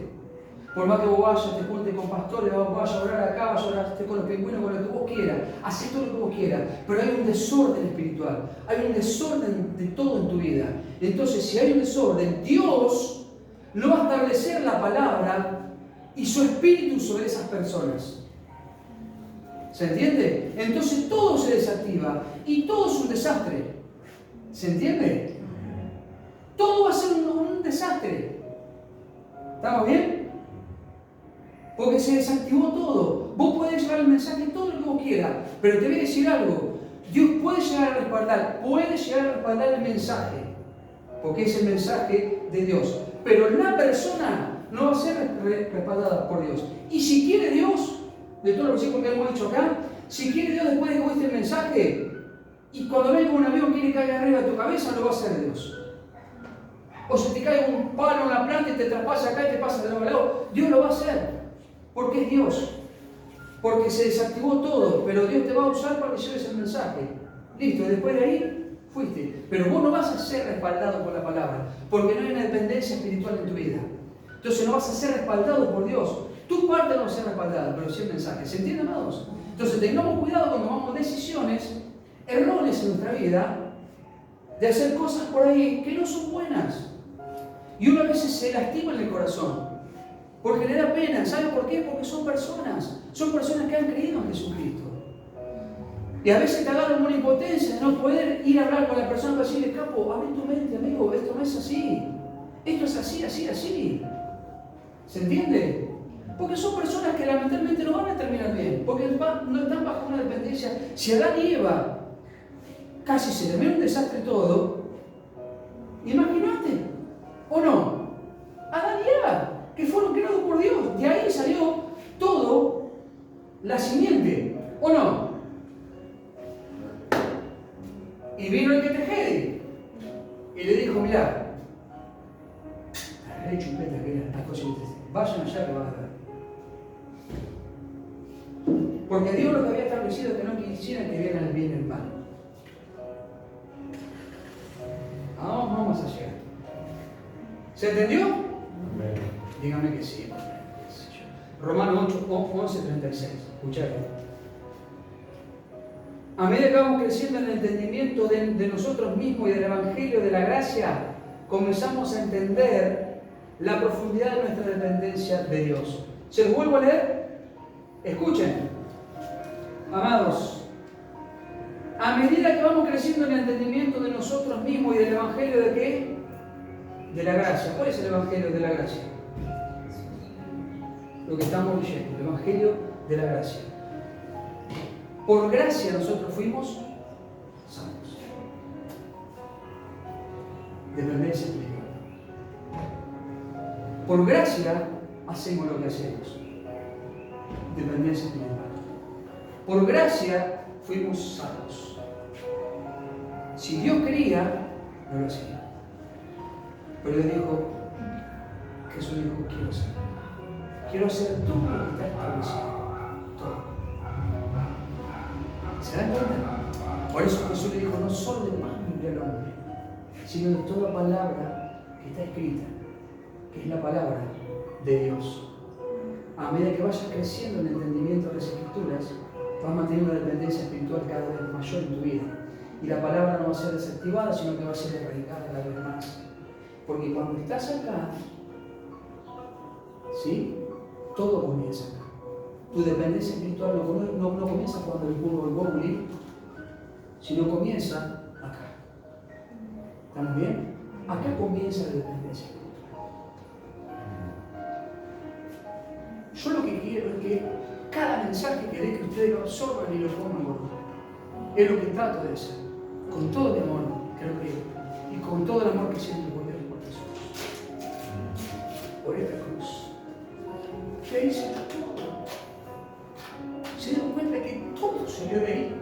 Por más que vos vayas, te juntes con pastores, vayas a orar acá, vayas a orar con los pingüinos, con lo que vos quieras, hacés todo lo que vos quieras, pero hay un desorden espiritual, hay un desorden de todo en tu vida. Entonces, si hay un desorden, Dios no va a establecer la palabra y su espíritu sobre esas personas. ¿Se entiende? Entonces todo se desactiva y todo es un desastre. ¿Se entiende? Todo va a ser un desastre. ¿Estamos bien? Porque se desactivó todo. Vos podés llevar el mensaje todo lo que vos quieras, pero te voy a decir algo. Dios puede llegar a respaldar el mensaje, porque es el mensaje de Dios. Pero la persona no va a ser respaldada por Dios. Y si quiere Dios, de todos los versículos que hemos dicho acá, si quiere Dios después de que oíste el mensaje, y cuando venga un avión quiere caer arriba de tu cabeza, lo va a hacer Dios. O se te cae un palo en la planta y te traspasa acá y te pasa de nuevo al lado, Dios lo va a hacer. Porque es Dios. Porque se desactivó todo, pero Dios te va a usar para que lleves el mensaje. Listo, y después de ahí fuiste. Pero vos no vas a ser respaldado por la palabra, porque no hay una dependencia espiritual en tu vida. Entonces no vas a ser respaldado por Dios. Tu parte no va a ser respaldada, pero sí el mensaje. ¿Se entiende, amados? Entonces tengamos cuidado cuando tomamos decisiones erróneas en nuestra vida, de hacer cosas por ahí que no son buenas. Y uno a veces se lastima en el corazón, porque le da pena. ¿Sabe por qué? Porque son personas que han creído en Jesucristo. Y a veces te agarran una impotencia de no poder ir a hablar con la persona para decirle, capo, abre tu mente, amigo, esto no es así. Esto es así, así, así. ¿Se entiende? Porque son personas que lamentablemente no van a terminar bien, porque no están bajo una dependencia. Si Adán y Eva casi se terminó un desastre todo, imagínate, ¿o no? Adán y Eva, que fueron creados por Dios, de ahí salió todo la simiente, ¿o no? Y vino el que te jede y le dijo, mirá, la chupeta que era, las cositas, vayan allá que van a ver. Porque Dios lo que había establecido es que no quisieran que vieran el bien y el mal. Vamos a llegar. ¿Se entendió? Dígame que sí. Romanos 11:36. Escuchad. A medida que vamos creciendo en el entendimiento de nosotros mismos y del Evangelio de la gracia, comenzamos a entender la profundidad de nuestra dependencia de Dios. ¿Se los vuelvo a leer? Escuchen. Amados, a medida que vamos creciendo en el entendimiento de nosotros mismos y del Evangelio de qué? De la gracia. ¿Cuál es el Evangelio de la gracia? Lo que estamos leyendo, el Evangelio de la gracia. Por gracia nosotros fuimos salvos. Dependencia espiritual. Por gracia hacemos lo que hacemos. Dependencia espiritual. Por gracia fuimos salvos. Si Dios quería, no lo hacía. Pero Dios dijo, Jesús dijo, quiero hacer todo lo que está establecido. Todo. ¿Se dan cuenta? Por eso Jesús le dijo, no solo de pan vive el hombre, sino de toda palabra que está escrita, que es la palabra de Dios. A medida que vayas creciendo en el entendimiento de las Escrituras, vas manteniendo una dependencia espiritual cada vez mayor en tu vida. Y la palabra no va a ser desactivada, sino que va a ser erradicada cada vez más. Porque cuando estás acá, ¿sí? Todo comienza acá. Tu dependencia espiritual no comienza cuando el bowling, sino comienza acá. ¿Estamos bien? Acá comienza la dependencia espiritual. Yo lo que quiero es que cada mensaje que dé que ustedes lo absorban y lo pongan por uno. Es lo que trato de hacer. Con todo mi amor, creo que, y con todo el amor que siento por Dios y por Jesús. Por esta cruz. ¿Qué dice la cruz? ¿Se dan cuenta que todo salió de ahí?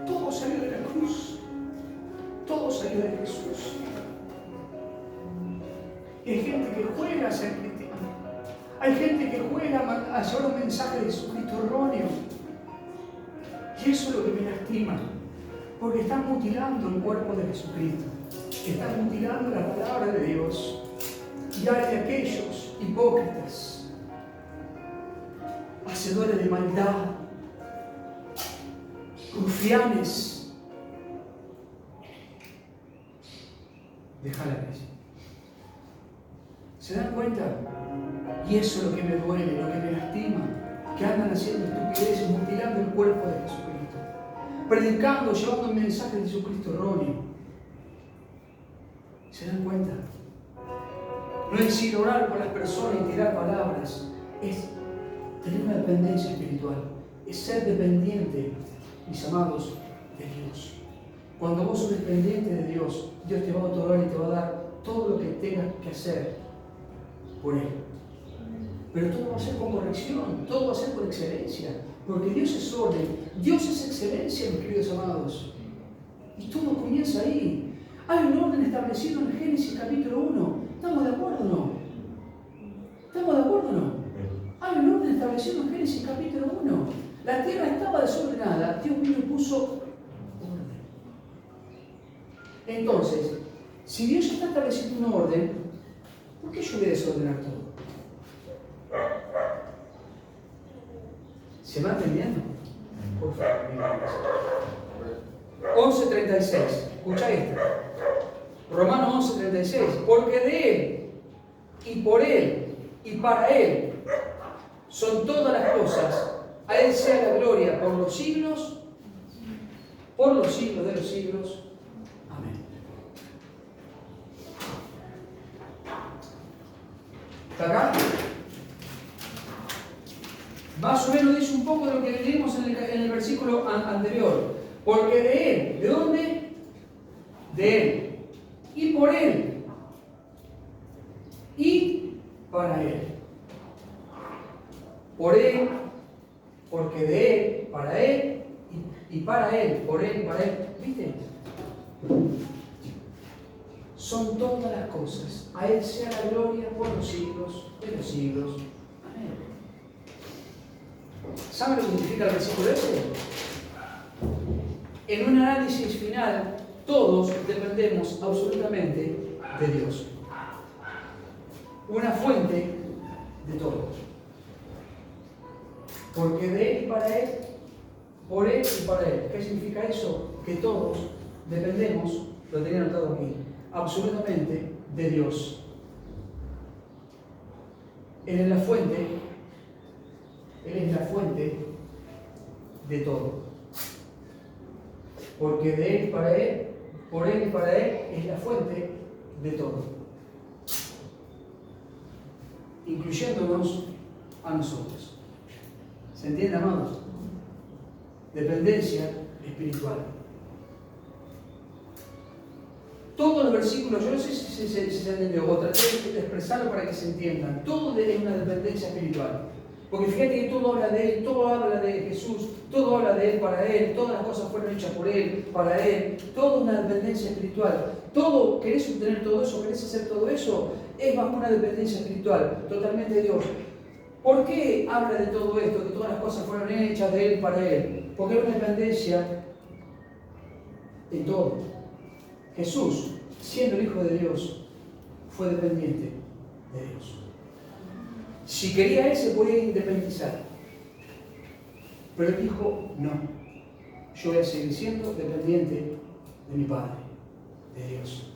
Todo salió de la cruz. Todo salió de Jesús. Y hay gente que juega a ser cristiano. Hay gente que juega a llevar un mensaje de Jesucristo erróneo. Y eso es lo que me lastima. Porque están mutilando el cuerpo de Jesucristo. Están mutilando la palabra de Dios. Y hay de aquellos hipócritas, hacedores de maldad, rufianes. Déjala que sí. ¿Se dan cuenta? Y eso es lo que me duele, lo que me lastima, que andan haciendo estupideces, mutilando el cuerpo de Jesucristo, predicando, llevando un mensaje de Jesucristo erróneo. ¿Se dan cuenta? No es ir a orar por las personas y tirar palabras, es tener una dependencia espiritual, es ser dependiente, mis amados, de Dios. Cuando vos sos dependiente de Dios, Dios te va a otorgar y te va a dar todo lo que tengas que hacer por Él. Pero todo va a ser con corrección, todo va a ser con excelencia, porque Dios es orden, Dios es excelencia, mis queridos amados. Y todo comienza ahí. Hay un orden establecido en Génesis capítulo 1. ¿Estamos de acuerdo o no? ¿Estamos de acuerdo o no? Hay un orden establecido en Génesis capítulo 1. La tierra estaba desordenada, Dios vino y puso orden. Entonces, si Dios está estableciendo un orden, ¿por qué yo voy a desordenar todo? ¿Se va entendiendo? Por favor, mira. 11:36. Escucha esto. Romanos 11:36. Porque de Él, y por Él, y para Él, son todas las cosas. A Él sea la gloria por los siglos de los siglos. Amén. ¿Está acá? Más o menos dice un poco de lo que leímos en el versículo anterior. Porque de Él, ¿de dónde? De Él. Y por Él. Y para Él. Por Él, porque de Él, para Él, y para Él, por Él, para Él. ¿Viste? Son todas las cosas. A Él sea la gloria por los siglos de los siglos. Amén. ¿Saben lo que significa el versículo ese? En un análisis final, todos dependemos absolutamente de Dios. Una fuente de todo. Porque de Él y para Él, por Él y para Él. ¿Qué significa eso? Que todos dependemos, lo tenía anotado aquí, absolutamente de Dios. Él es la fuente, Él es la fuente de todo. Porque de Él, para Él, por Él y para Él es la fuente de todo. Incluyéndonos a nosotros. ¿Se entiende, amados? Dependencia espiritual. Todos los versículos, yo no sé si se entendió, o traté de expresarlo para que se entiendan. Todo es una dependencia espiritual. Porque fíjate que todo habla de Él, todo habla de Jesús, todo habla de Él, para Él, todas las cosas fueron hechas por Él, para Él, toda una dependencia espiritual. Todo, querés obtener todo eso, querés hacer todo eso, es bajo una dependencia espiritual, totalmente de Dios. ¿Por qué habla de todo esto, que todas las cosas fueron hechas de Él, para Él? Porque hay una dependencia en todo. Jesús, siendo el Hijo de Dios, fue dependiente de Dios. Si quería Él, se podía independizar. Pero Él dijo, no, yo voy a seguir siendo dependiente de mi Padre, de Dios.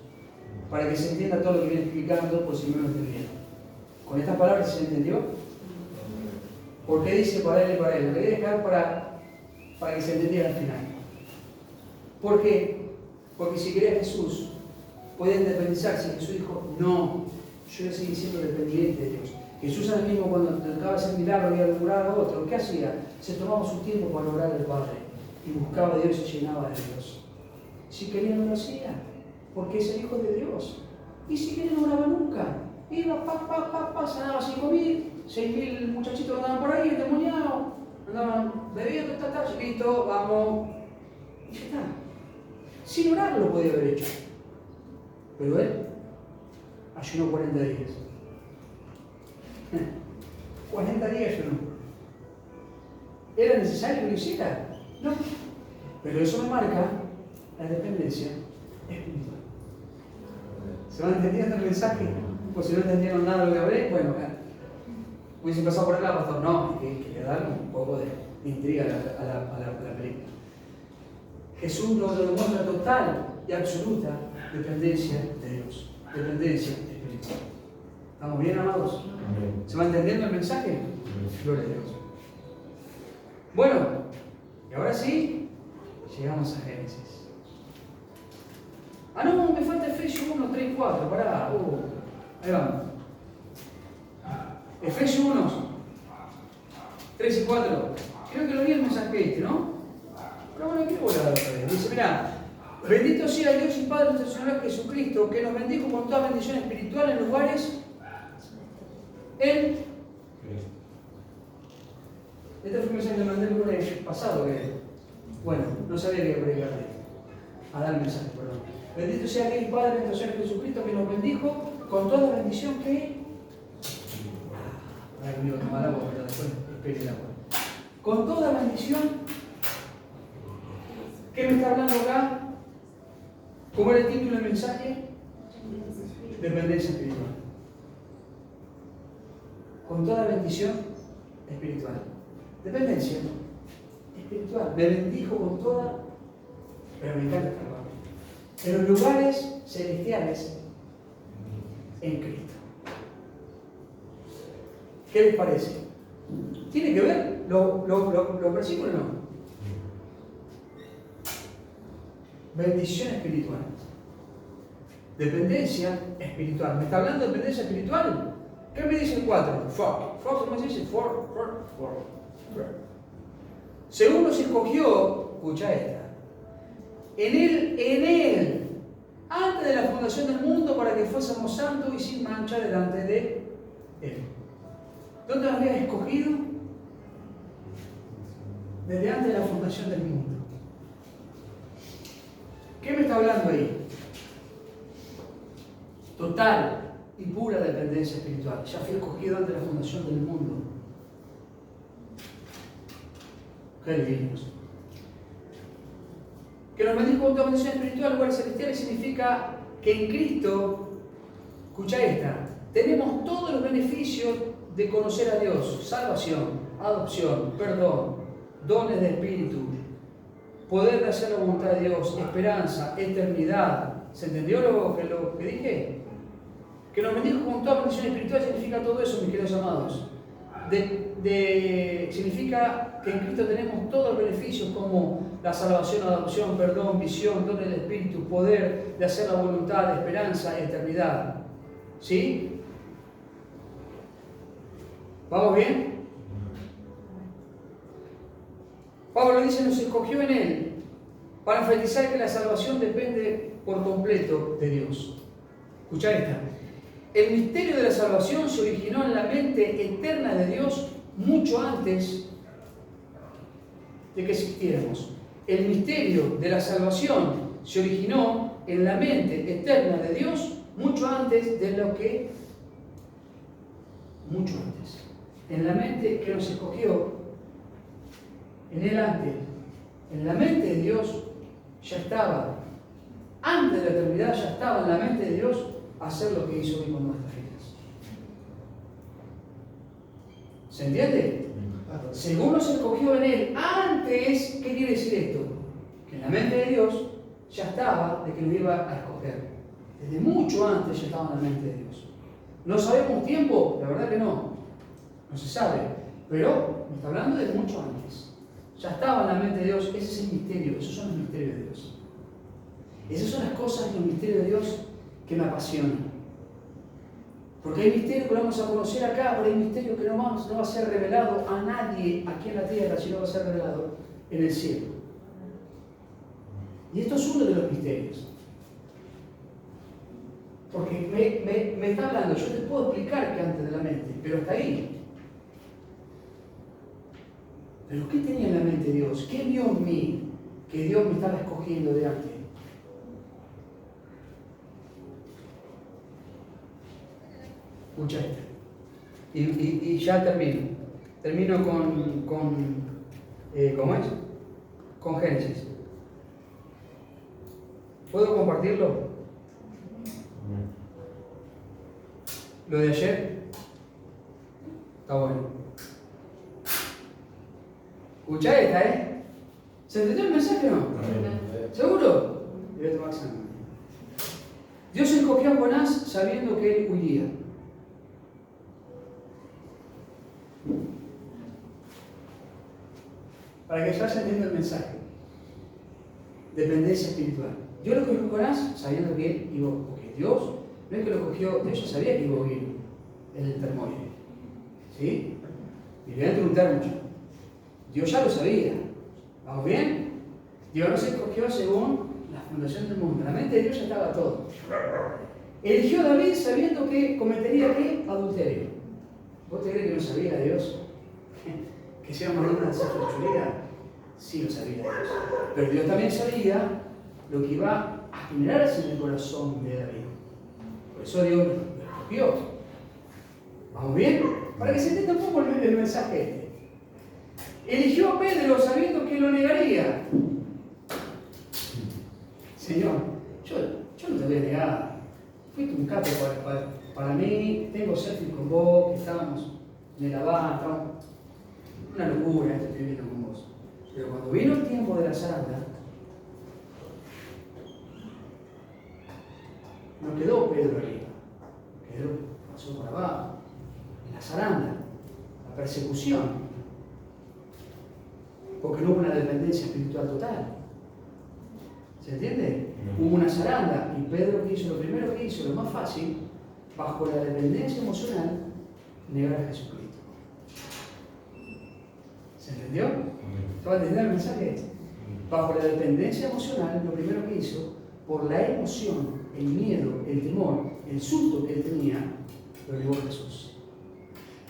Para que se entienda todo lo que viene explicando, por si no lo entendieron. ¿Con estas palabras se entendió? ¿Por qué dice para Él y para Él? Lo quería dejar para que se entendiera al final. ¿Por qué? Porque si quería Jesús, podía independizarse. Jesús dijo, no, yo voy a seguir siendo dependiente de Dios. Jesús ahora mismo, cuando trataba de hacer milagro y a lograr a otro, ¿qué hacía? Se tomaba su tiempo para orar al Padre y buscaba a Dios y se llenaba de Dios. Si quería, no lo hacía, porque es el Hijo de Dios. Y si quería, no oraba nunca. Iba, sanaba 5.000, 6.000 muchachitos que andaban por ahí, endemoniados, andaban bebiendo, listo, vamos. Y ya está. Sin orar lo podía haber hecho. Pero Él ayunó 40 días. 40 días yo no. ¿Era necesario que lo hiciera? No. Pero eso me marca la dependencia espiritual. ¿Se va entendiendo el mensaje? pues si no entendieron nada de lo que hablé, bueno, hubiese pasado por acá, pastor. No, que darle un poco de intriga a la película. Jesús nos demuestra total y absoluta dependencia de Dios, dependencia espiritual. ¿Estamos bien, amados? ¿Se va entendiendo el mensaje? Gloria a Dios. Bueno, y ahora sí, llegamos a Génesis. Ah, no, me falta Efesios 1, 3 y 4. Pará, ahí vamos. Efesios 1, 3 y 4. Creo que lo vi el mensaje este, ¿no? Pero bueno, quiero volver a otra vez. Dice, mirá, bendito sea Dios y Padre nuestro Señor Jesucristo, que nos bendijo con toda bendición espiritual en lugares en... Este fue un mensaje que mandé el lunes pasado, que... Bueno, no sabía que iba a predicarle. A dar el mensaje, perdón. Bendito sea Dios y Padre nuestro Señor Jesucristo, que nos bendijo con toda bendición que... Ahora conmigo tomar agua, pero después espere el agua. Con toda bendición... ¿Qué me está hablando acá? ¿Cómo era el título del mensaje? Dependencia espiritual. Con toda bendición espiritual. Dependencia espiritual. Me bendijo con toda, pero me encanta esta palabra. En los lugares celestiales en Cristo. ¿Qué les parece? ¿Tiene que ver los versículos o no? Bendición espiritual. Dependencia espiritual. ¿Me está hablando de dependencia espiritual? ¿Qué me dice el 4? ¿Cómo se dice? Según nos escogió, escucha esta, en él, antes de la fundación del mundo, para que fuésemos santos y sin mancha delante de él. ¿Dónde nos había escogido? Desde antes de la fundación del mundo. ¿Qué me está hablando ahí? Total y pura dependencia espiritual. Ya fui escogido antes de la fundación del mundo. Qué divinos. Que nos bendijo con toda bendición espiritual, lugares celestiales, significa que en Cristo, escucha esta, tenemos todos los beneficios de conocer a Dios: salvación, adopción, perdón, dones de espíritu, poder de hacer la voluntad de Dios, esperanza, eternidad. ¿Se entendió lo que dije? Que nos bendijo con toda bendición espiritual significa todo eso, mis queridos amados. Significa que en Cristo tenemos todos los beneficios como la salvación, adopción, perdón, visión, dones del espíritu, poder de hacer la voluntad, esperanza, eternidad. ¿Sí? ¿Vamos bien? Pablo dice, nos escogió en él para enfatizar que la salvación depende por completo de Dios. Escuchá esta. El misterio de la salvación se originó en la mente eterna de Dios mucho antes de que existiéramos. El misterio de la salvación se originó en la mente eterna de Dios mucho antes de lo que... Mucho antes. En la mente que nos escogió, en él antes, en la mente de Dios ya estaba, antes de la eternidad ya estaba en la mente de Dios hacer lo que hizo hoy con nuestras vidas. ¿Se entiende? Según nos escogió en él antes, ¿qué quiere decir esto? Que en la mente de Dios ya estaba de que lo iba a escoger. Desde mucho antes ya estaba en la mente de Dios. ¿No sabemos tiempo? La verdad que no. No se sabe. Pero me está hablando de mucho antes. Ya estaba en la mente de Dios. Ese es el misterio. Esos son los misterios de Dios. Esas son las cosas de los misterios de Dios que me apasionan. Porque hay misterios que lo vamos a conocer acá, pero hay misterios que no va a ser revelado a nadie aquí en la tierra, sino va a ser revelado en el cielo. Y esto es uno de los misterios. Porque me está hablando, yo te puedo explicar que antes de la mente, pero hasta ahí. Pero ¿qué tenía en la mente Dios? ¿Qué vio en mí que Dios me estaba escogiendo de antes? Escucha esto. Y ya termino. Termino ¿cómo es? Con Génesis. ¿Puedo compartirlo? Lo de ayer está bueno. Escucha esta, ¿eh? ¿Se entendió el mensaje o no? ¿Seguro? Dios escogió a Jonás sabiendo que él huiría. Para que vayas entendiendo el mensaje. Dependencia espiritual. Dios lo escogió a Jonás sabiendo que él iba, porque Dios no es que lo escogió, Dios ya sabía que iba a huir en el termómetro. ¿Sí? Vivía dentro de un termo. Dios ya lo sabía. ¿Vamos bien? Dios no se escogió según la fundación del mundo. En la mente de Dios ya estaba todo. Eligió a David sabiendo que cometería ¿qué? Adulterio. ¿Vos te crees que no sabía Dios? ¿Que se iba a mandar una chulera? Sí lo sabía Dios. Pero Dios también sabía lo que iba a generarse en el corazón de David. Por eso Dios lo escogió. ¿Vamos bien? Para que se entienda un poco el mensaje este. Eligió a Pedro sabiendo que lo negaría. Señor, yo no te voy a negar. Fuiste un capo para mí. Tengo selfie con vos, que estábamos en el Habana, estábamos. Una locura esto estoy viviendo con vos. Pero cuando vino el tiempo de la zaranda, no quedó Pedro arriba. Pasó por abajo. En la zaranda, la persecución. Porque no hubo una dependencia espiritual total. ¿Se entiende? Hubo una zaranda y Pedro que hizo lo primero que hizo, lo más fácil, bajo la dependencia emocional, negar a Jesucristo. ¿Se entendió? ¿Se va a entender el mensaje? Bajo la dependencia emocional, lo primero que hizo, por la emoción, el miedo, el temor, el susto que él tenía, lo llevó a Jesús.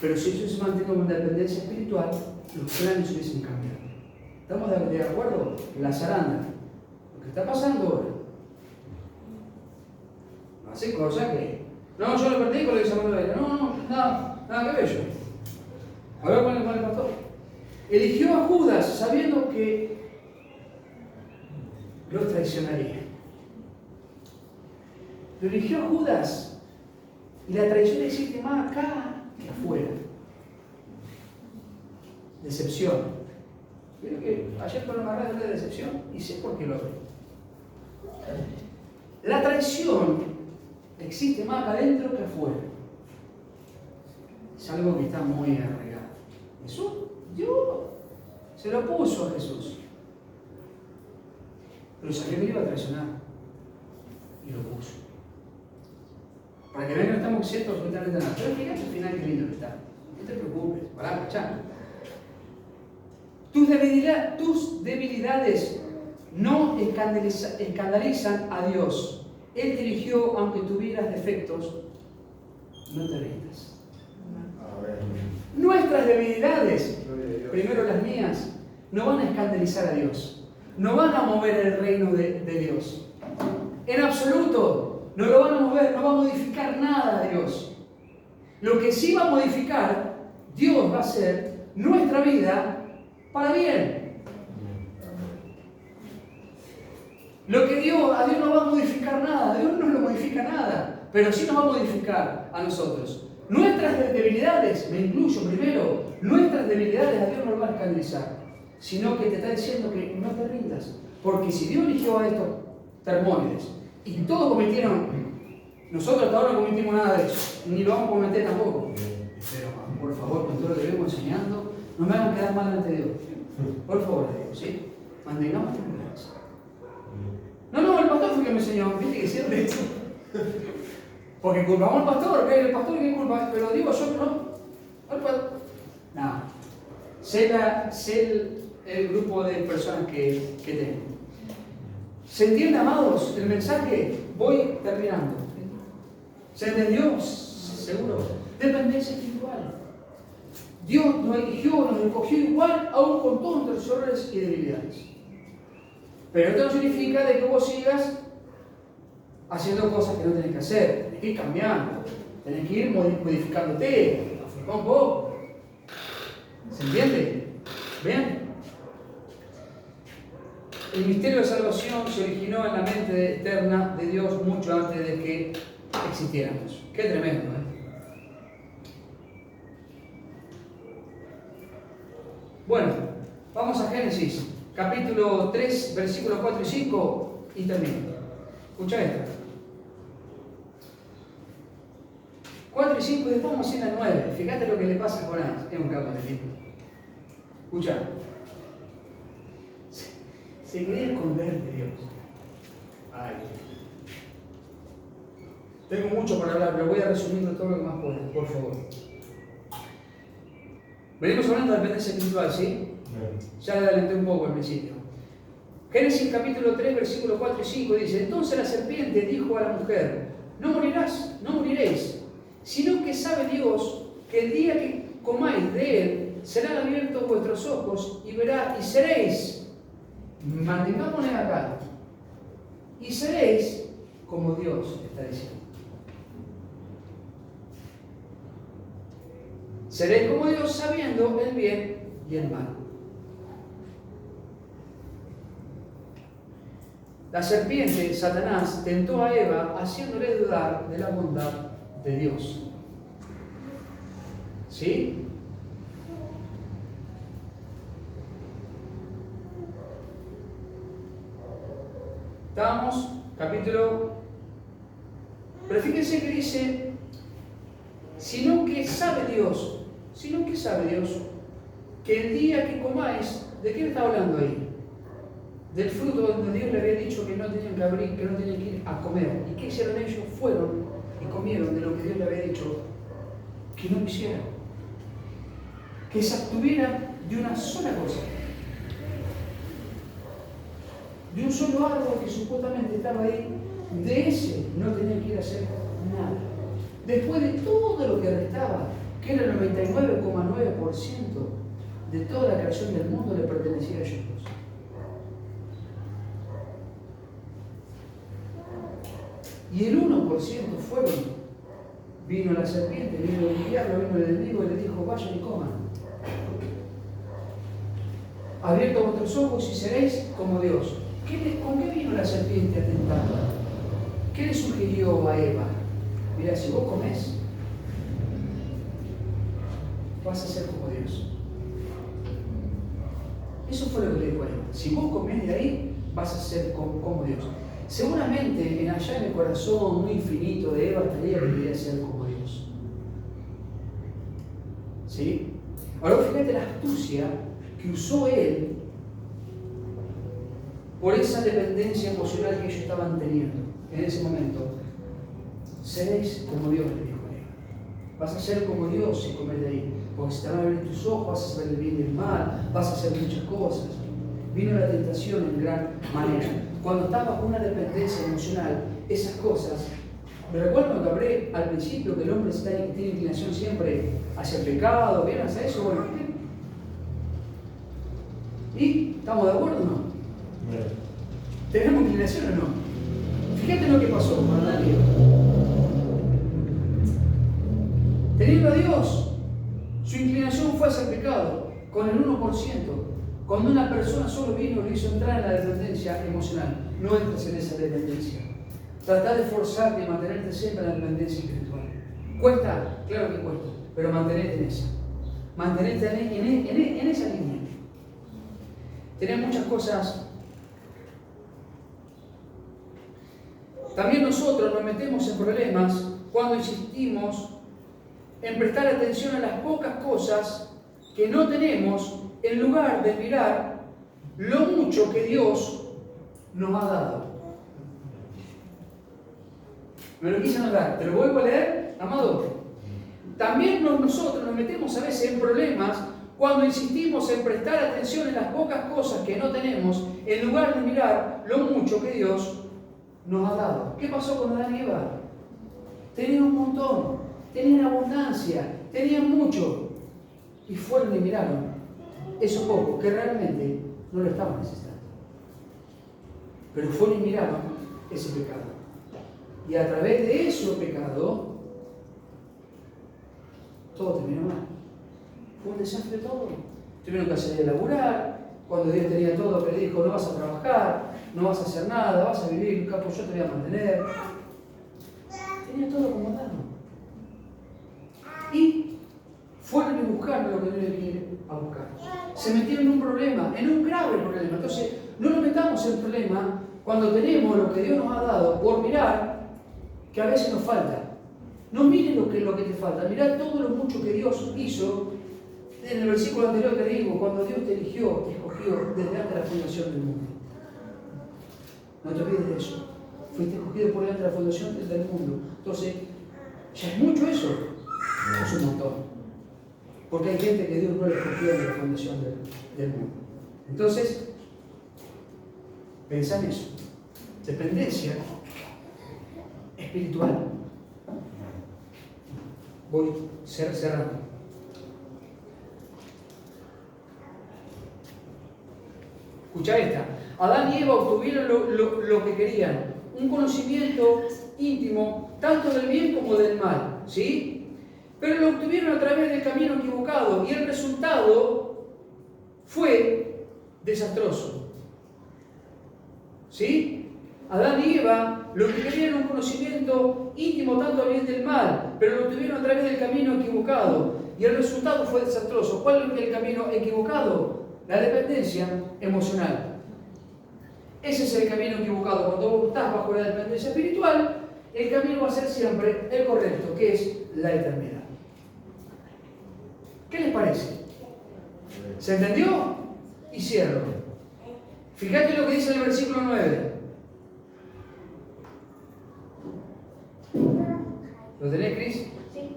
Pero si eso se mantiene como una dependencia espiritual, los planes hubiesen cambiado. ¿Estamos de acuerdo? La zaranda, lo que está pasando ahora, no hace cosas que. No, yo lo perdí con lo que se mandó ella. No, nada que ver yo. A ver con el pastor. Eligió a Judas sabiendo que lo traicionaría. Lo eligió a Judas y la traición existe más acá que afuera. Decepción. Creo que ayer por una radio de decepción y sé por qué lo hablé. La traición existe más acá adentro que afuera. Es algo que está muy arraigado. Jesús, Dios se lo puso a Jesús. Pero sabía que le iba a traicionar. Y lo puso. Para que vean que no estamos exentos absolutamente de nada. Pero fíjate al final qué lindo que está. No te preocupes, para escuchar. Tus debilidades no escandalizan a Dios. Él te eligió aunque tuvieras defectos. No te rindas. Nuestras debilidades, primero las mías, no van a escandalizar a Dios. No van a mover el reino de Dios. En absoluto. No lo van a mover, no va a modificar nada a Dios. Lo que sí va a modificar, Dios va a hacer nuestra vida para bien. Lo que a Dios no va a modificar nada, Dios no lo modifica nada, pero sí nos va a modificar a nosotros. Nuestras debilidades, me incluyo primero, nuestras debilidades a Dios no lo van a escandalizar, sino que te está diciendo que no te rindas. Porque si Dios eligió a estos termónides y todos cometieron, nosotros hasta ahora no cometimos nada de eso, ni lo vamos a cometer tampoco. Pero por favor, con todo lo que vengo enseñando, no me hagan quedar mal ante Dios. Por favor, Dios, ¿sí? Mantengamos templanza. No, el pastor fue que me enseñó, viste que siempre esto. Porque culpamos al pastor, el pastor que culpa, pero digo yo no. Nada. Sé el grupo de personas que tengo. ¿Se entiende, amados, el mensaje? Voy terminando. ¿Se entendió? Seguro. Dependencia espiritual. Dios nos eligió, nos escogió igual, aún con todos nuestros errores y debilidades. Pero esto no significa de que vos sigas haciendo cosas que no tenés que hacer. Tenés que ir cambiando. Tenés que ir modificándote. Afirmá un poco. ¿Se entiende? ¿Bien? El misterio de salvación se originó en la mente eterna de Dios mucho antes de que existiéramos. Qué tremendo, ¿eh? Bueno, vamos a Génesis, capítulo 3, versículos 4 y 5 y termino. Escucha esto. 4 y 5 y después vamos a ir a 9. Fíjate lo que le pasa a Jonás. Es un capo de tipo. Escucha. Se quería esconder de Dios. Ay. Tengo mucho para hablar, pero voy a resumirlo todo lo que más pueda, por favor. Venimos hablando de dependencia espiritual, ¿sí? Ya le adelanté un poco al principio. Génesis capítulo 3, versículos 4 y 5 dice: Entonces la serpiente dijo a la mujer: No morirás, no moriréis, sino que sabe Dios que el día que comáis de él serán abiertos vuestros ojos y veráis, y seréis, mantengámonos acá, y seréis como Dios, está diciendo. Seréis como Dios sabiendo el bien y el mal. La serpiente, Satanás, tentó a Eva haciéndole dudar de la bondad de Dios. ¿Sí? Estábamos, capítulo... Pero fíjense que dice, sino que sabe Dios, que el día que comáis, ¿de qué está hablando ahí? Del fruto donde Dios le había dicho que no tenían que abrir, que no tenían que ir a comer. ¿Y qué hicieron ellos? Fueron y comieron de lo que Dios le había dicho que no quisieran. Que se abstuvieran de una sola cosa. De un solo árbol que supuestamente estaba ahí, de ese no tenían que ir a hacer nada. Después de todo lo que restaba, que era el 99,9% de toda la creación del mundo, le pertenecía a ellos dos. Y el 1% fueron. Vino la serpiente, vino el diablo, vino el enemigo y le dijo: vayan y coman. Abiertos vuestros ojos y seréis como Dios. ¿Con qué vino la serpiente a tentarla? ¿Qué le sugirió a Eva? Mira, si vos comés, vas a ser como Dios. Eso fue lo que le dijo a Eva. Si vos comés de ahí, vas a ser como Dios. Seguramente allá en el corazón muy infinito de Eva estaría que quería ser como Dios. ¿Sí? Ahora fíjate la astucia que usó él por esa dependencia emocional que ellos estaban teniendo en ese momento. Seréis como Dios, le dijo a Eva. Vas a ser como Dios si comes de ahí. Porque se te van a abrir tus ojos, vas a saber el bien y el mal, vas a hacer muchas cosas. Vino la tentación en gran manera. Cuando estás bajo una dependencia emocional, esas cosas, me recuerdo cuando hablé al principio que el hombre tiene inclinación siempre hacia el pecado, ¿bien? Hacia eso, bueno. ¿Y estamos de acuerdo o no? ¿Tenemos inclinación o no? Fíjate lo que pasó con Adán y Eva. Teniendo a Dios, su inclinación fue hacia el pecado, con el 1%. Cuando una persona solo vino y lo hizo entrar en la dependencia emocional, no entres en esa dependencia. Trata de esforzarte y mantenerte siempre en la dependencia espiritual. ¿Cuesta? Claro que cuesta, pero mantenerte en esa. Mantenerte en esa línea. Tenés muchas cosas. También nosotros nos metemos en problemas cuando insistimos en prestar atención a las pocas cosas que no tenemos, en lugar de mirar lo mucho que Dios nos ha dado. Me lo quise anotar, te lo vuelvo a leer, amado. También nosotros nos metemos a veces en problemas cuando insistimos en prestar atención en las pocas cosas que no tenemos, en lugar de mirar lo mucho que Dios nos ha dado. ¿Qué pasó con Adán y Eva? Tenían un montón, tenían abundancia, tenían mucho, y fueron y miraron eso poco, que realmente no lo estaban necesitando. Pero fueron y miraron ese pecado. Y a través de ese pecado, todo terminó mal. Fue un desastre todo. Tuvieron que salir a laburar. Cuando Dios tenía todo, que le dijo: no vas a trabajar, no vas a hacer nada, vas a vivir, capo, yo te voy a mantener. Tenía todo acomodado. Y fueron y buscaron lo que Dios le quiere. a buscar. Se metieron en un problema, en un grave problema. Entonces, no nos metamos en problema cuando tenemos lo que Dios nos ha dado por mirar que a veces nos falta. No mires lo que te falta, mirá todo lo mucho que Dios hizo. En el versículo anterior te digo, cuando Dios te eligió, te escogió desde antes de la fundación del mundo. No te olvides de eso. Fuiste escogido por delante de la fundación del mundo. Entonces, ya es mucho eso. Es un montón. Porque hay gente que Dios no le escogió desde la fundación del mundo. Entonces, pensá en eso. Dependencia espiritual. Voy cerrando. Escucha esta. Adán y Eva obtuvieron lo que querían. Un conocimiento íntimo, tanto del bien como del mal. ¿Sí? Pero lo obtuvieron a través del camino equivocado y el resultado fue desastroso. ¿Sí? Adán y Eva lo que querían era un conocimiento íntimo tanto del bien del mal, pero lo obtuvieron a través del camino equivocado y el resultado fue desastroso. ¿Cuál es el camino equivocado? La dependencia emocional. Ese es el camino equivocado. Cuando vos estás bajo la dependencia espiritual, el camino va a ser siempre el correcto, que es la eternidad. ¿Qué les parece? ¿Se entendió? Y cierro. Fíjate lo que dice en el versículo 9. ¿Lo tenés, Cris? Sí.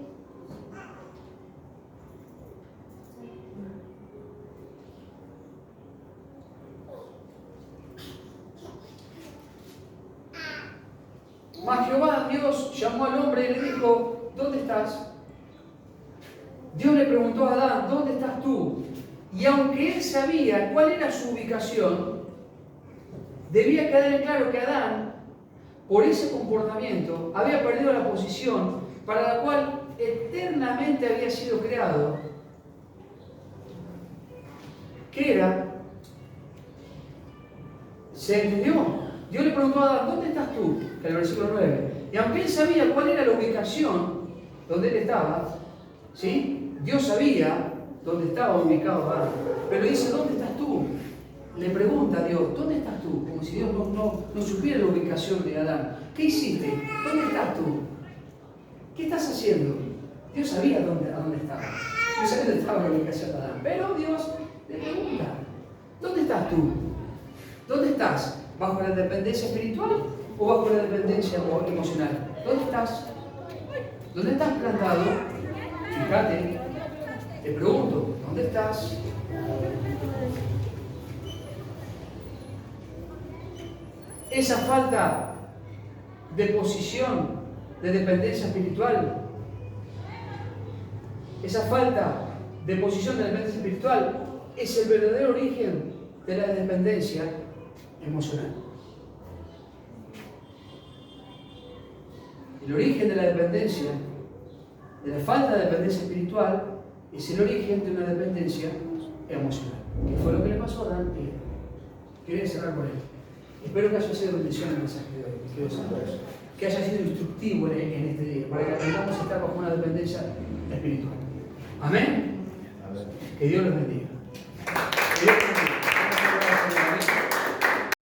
Mas Jehová Dios llamó al hombre y le dijo, ¿dónde estás? Dios le preguntó a Adán, ¿dónde estás tú? Y aunque él sabía cuál era su ubicación, debía quedar en claro que Adán, por ese comportamiento, había perdido la posición para la cual eternamente había sido creado, que era, ¿se entendió? Dios le preguntó a Adán, ¿dónde estás tú? Que es el versículo 9. Y aunque él sabía cuál era la ubicación donde él estaba, ¿sí? Dios sabía dónde estaba ubicado Adán. Pero dice, ¿dónde estás tú? Le pregunta a Dios, ¿dónde estás tú? Como si Dios no supiera la ubicación de Adán. ¿Qué hiciste? ¿Dónde estás tú? ¿Qué estás haciendo? Dios sabía a dónde estaba. Dios sabía dónde estaba la ubicación de Adán. Pero Dios le pregunta, ¿dónde estás tú? ¿Dónde estás? ¿Bajo la dependencia espiritual o bajo la dependencia emocional? ¿Dónde estás? ¿Dónde estás plantado? Fíjate, te pregunto, ¿dónde estás? Esa falta de posición de dependencia espiritual, esa falta de posición de dependencia espiritual es el verdadero origen de la dependencia emocional. El origen de la dependencia, de la falta de dependencia espiritual, es el origen de una dependencia emocional, que fue lo que le pasó a Adán y Eva. Quería cerrar con él. Espero que haya sido bendición el mensaje de hoy, queridos amigos, que haya sido instructivo en este día, para que aprendamos a estar bajo una dependencia espiritual. Amén. Que Dios los bendiga.